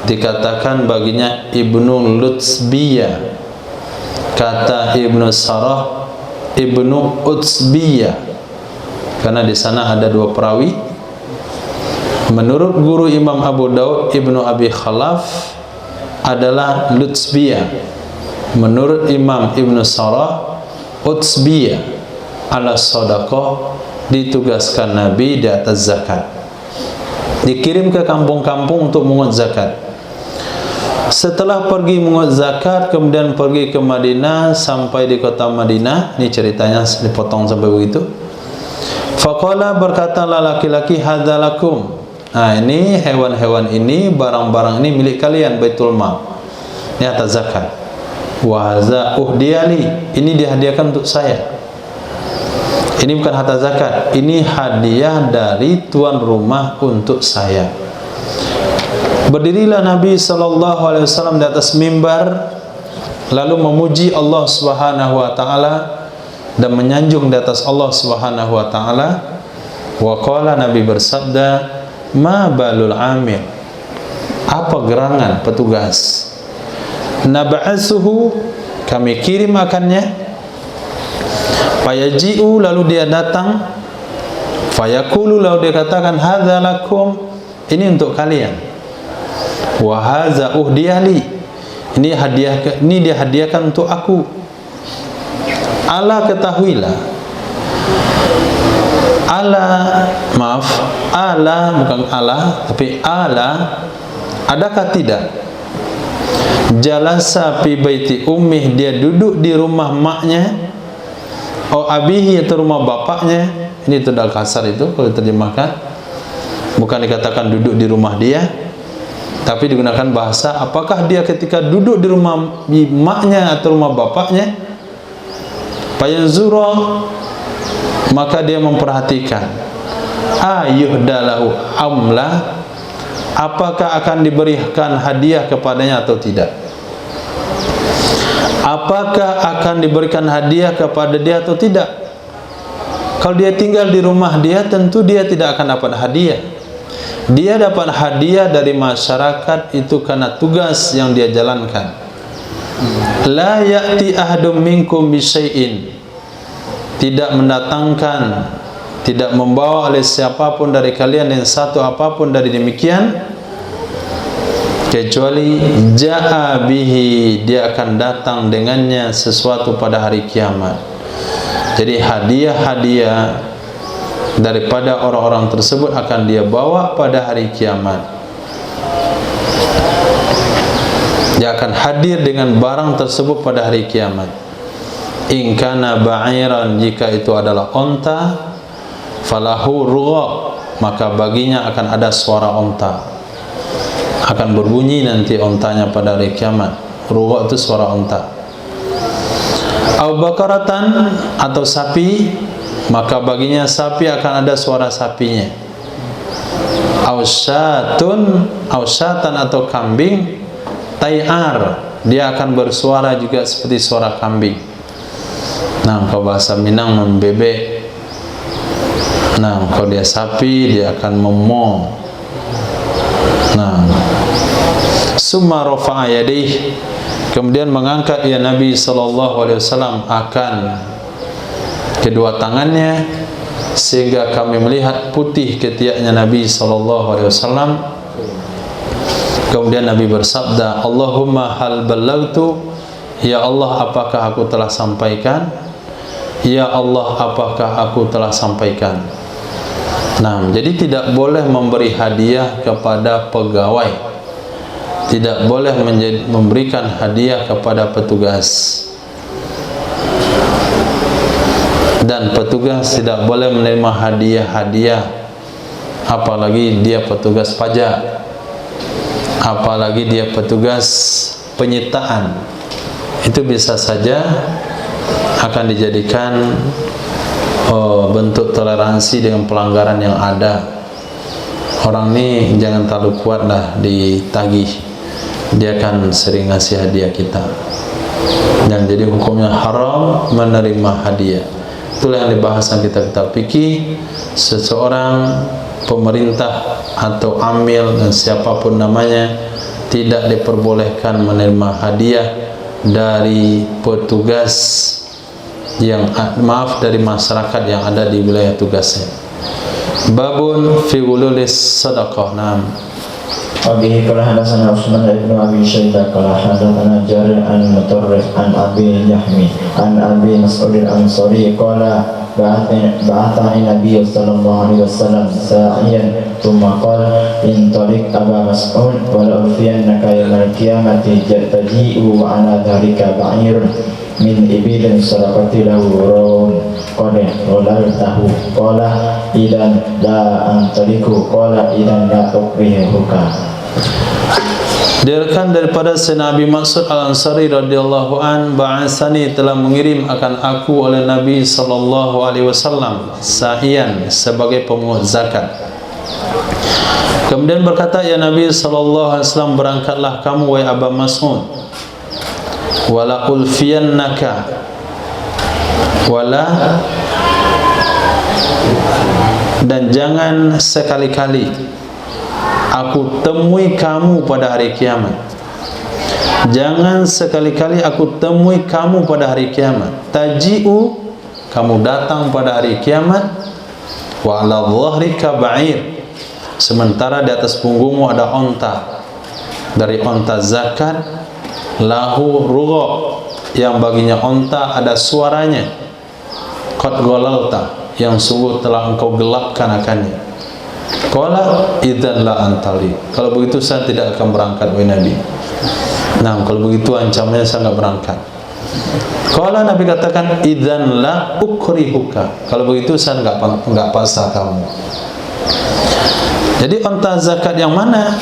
dikatakan baginya Ibnu Lutsbiyah, kata Ibnu Sarah Ibnu Utsbiyah, karena di sana ada 2 perawi. Menurut guru Imam Abu Daud Ibnu Abi Khalaf adalah Lutsbiyah. Menurut Imam Ibnu Sarah, Utsbiyah ala sadaqah, ditugaskan Nabi di atas zakat, dikirim ke kampung-kampung untuk mengut zakat. Setelah pergi mengut zakat, kemudian pergi ke Madinah, sampai di kota Madinah. Ini ceritanya dipotong sampai begitu. Faqala, berkatalah laki-laki, hadzalakum, nah ini hewan-hewan ini, barang-barang ini milik kalian, Baitul Mal, ini atas zakat. Wa hadza uhdiyali, ini dihadiahkan untuk saya. Ini bukan harta zakat, ini hadiah dari tuan rumah untuk saya. Berdirilah Nabi SAW di atas mimbar, lalu memuji Allah Subhanahu wa taala dan menyanjung di atas Allah Subhanahu wa taala. Wa qala, Nabi bersabda, ma balul amil, apa gerangan petugas, nab'asuhu, kami kirim akannya, fayaji'u, lalu dia datang, fayaqulu, lalu dia katakan, hadza lakum, ini untuk kalian, wa hadza uhdiyali, ini hadiah, ini dia hadiahkan untuk aku. Ala, ketahuilah, ala, maaf, ala bukan ala, tapi ala, adakah tidak jalasa fi baiti ummih, dia duduk di rumah maknya, abihi, atau rumah bapaknya. Ini tidak kasar itu kalau diterjemahkan, bukan dikatakan duduk di rumah dia, tapi digunakan bahasa apakah dia ketika duduk di rumah maknya atau rumah bapaknya, fayanzura, maka dia memperhatikan, ayuhdalahu amla, apakah akan diberikan hadiah kepadanya atau tidak, apakah akan diberikan hadiah kepada dia atau tidak. Kalau dia tinggal di rumah dia, tentu dia tidak akan dapat hadiah. Dia dapat hadiah dari masyarakat itu karena tugas yang dia jalankan. La ya'ti ahadum minkum bisyai'in, tidak mendatangkan, tidak membawa oleh siapapun dari kalian yang satu apapun dari demikian, kecuali ja'a bihi, dia akan datang dengannya sesuatu pada hari kiamat. Jadi hadiah-hadiah daripada orang-orang tersebut akan dia bawa pada hari kiamat. Dia akan hadir dengan barang tersebut pada hari kiamat. In kana ba'iran, jika itu adalah onta, falahu rugha, maka baginya akan ada suara onta, akan berbunyi nanti ontanya pada hari kiamat. Rugha itu suara onta. Au bakaratan, atau sapi, maka baginya sapi akan ada suara sapinya. Au syatun, au syatan, atau kambing, tayar, dia akan bersuara juga seperti suara kambing. Nah, kalau bahasa Minang membebek. Nah, kalau dia sapi dia akan memo. Nah, summa rafa'a yadayhi, kemudian mengangkat ya Nabi SAW akan kedua tangannya, sehingga kami melihat putih ketiaknya Nabi SAW. Kemudian Nabi bersabda, Allahumma hal ballagtu, ya Allah apakah aku telah sampaikan, ya Allah apakah aku telah sampaikan. Nah, jadi tidak boleh memberi hadiah kepada pegawai, tidak boleh memberikan hadiah kepada petugas, dan petugas tidak boleh menerima hadiah-hadiah, apalagi dia petugas pajak, apalagi dia petugas penyitaan. Itu bisa saja akan dijadikan bentuk toleransi dengan pelanggaran yang ada. Orang ini jangan terlalu kuat lah ditagih, dia akan sering ngasih hadiah kita, dan jadi hukumnya haram menerima hadiah. Itulah yang dibahas dalam kitab-kitab fikih. Seseorang pemerintah atau amil dan siapapun namanya tidak diperbolehkan menerima hadiah dari petugas yang dari masyarakat yang ada di wilayah tugasnya. Babun fi wululis sadaqah. Naam. Wabihi qala hadatsana Utsman ibn Abi Syaibah qala hadatsana Jarir an Mutarrif an Abi Yahmi an Abi Mas'ud al-Ansari qala ba'athani Nabi sallallahu alaihi wasallam sa'iyan thumma qala in tariq Aba Mas'ud wa la ufiyannaka yawmal qiyamati taji'u wa ala dhalika ba'irun min ibilin sadaqati lahu rawun qala walaltahu qala idan la antariku qala idan la ukrihuka. Diriwayatkan daripada Sayyidina Abi Mas'ud Al-Ansari radhiyallahu an, ba'atsani, telah mengirim akan aku oleh Nabi sallallahu alaihi wasallam sahiyan, sebagai pemungut zakat. Kemudian berkata, ya Nabi sallallahu alaihi wasallam, berangkatlah kamu wahai Aba Mas'ud, wala ulfiyannaka, wala, dan jangan sekali-kali aku temui kamu pada hari kiamat. Jangan sekali-kali aku temui kamu pada hari kiamat. Taji'u, kamu datang pada hari kiamat, wa ala dhahrika ba'ir, sementara di atas punggungmu ada onta, dari onta zakat, lahu rugha, yang baginya onta ada suaranya, qad ghalalta, yang sungguh telah engkau gelapkan akannya. Qala idzan la antali, kalau begitu saya tidak akan berangkat wahai Nabi. Nah, kalau begitu ancamannya saya nggak berangkat. Kalau Nabi katakan idzan la ukrihuka, kalau begitu saya nggak paksa kamu. Jadi onta zakat yang mana?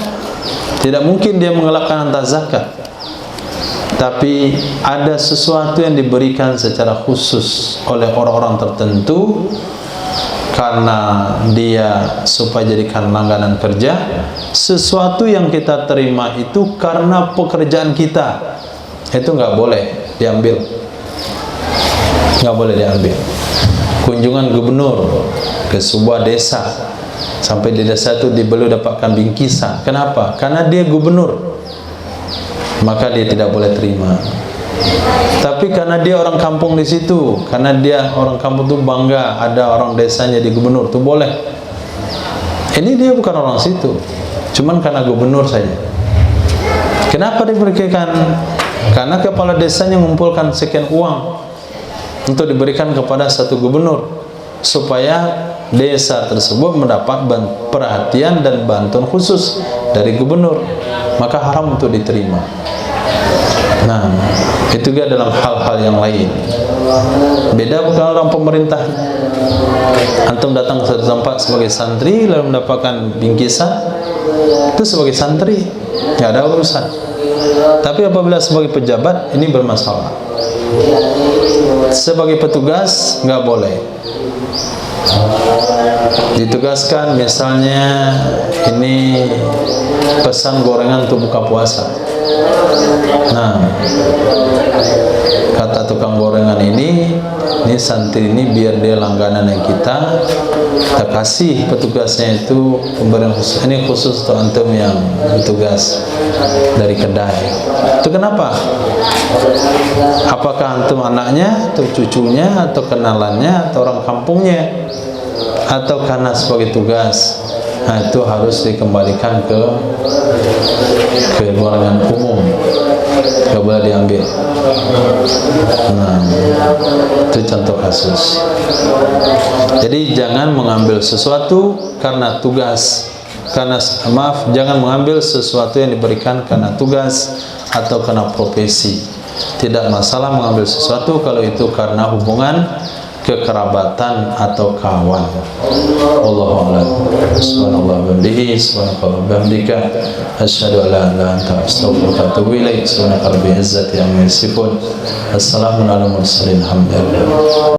Tidak mungkin dia mengelakkan onta zakat. Tapi ada sesuatu yang diberikan secara khusus oleh orang-orang tertentu karena dia supaya jadikan langganan kerja. Sesuatu yang kita terima itu karena pekerjaan kita, itu nggak boleh diambil, nggak boleh diambil. Kunjungan gubernur ke sebuah desa, sampai di desa itu belum dapatkan bingkisan. Kenapa? Karena dia gubernur, maka dia tidak boleh terima. Tapi karena dia orang kampung di situ, karena dia orang kampung itu bangga ada orang desanya di gubernur, itu boleh. Ini dia bukan orang situ, cuman karena gubernur saja. Kenapa diberikan? Karena kepala desanya mengumpulkan sekian uang untuk diberikan kepada satu gubernur, supaya desa tersebut mendapat perhatian dan bantuan khusus dari gubernur, maka haram untuk diterima. Nah, itu juga dalam hal-hal yang lain. Beda bukan orang pemerintah. Antum datang ke satu tempat sebagai santri lalu mendapatkan bingkisan, itu sebagai santri nggak ada urusan. Tapi apabila sebagai pejabat, ini bermasalah. Sebagai petugas nggak boleh. Ditugaskan misalnya ini pesan gorengan untuk buka puasa. Nah, kata tukang gorengan ini santri ini biar dia langganan yang kita kasih petugasnya itu pemberian khusus. Ini khusus untuk antum yang bertugas dari kedai. Itu kenapa? Apakah antum anaknya atau cucunya atau kenalannya atau orang kampungnya, atau karena sebagai tugas? Nah, itu harus dikembalikan ke gorengan umum, nggak boleh diambil. Nah, itu contoh kasus. Jadi jangan mengambil sesuatu karena tugas, jangan mengambil sesuatu yang diberikan karena tugas atau karena profesi. Tidak masalah mengambil sesuatu kalau itu karena hubungan kekerabatan atau kawan. Wallahu a'lam. Subhanallah wa bihamdihi, subhanallahi wa bihamdika, asyhadu an la ilaha illa anta, astaghfiruka wa atubu ilaik. Subhanaka rabbil izzati amma yasifun. Assalamu ala mursalin, alhamdulillah.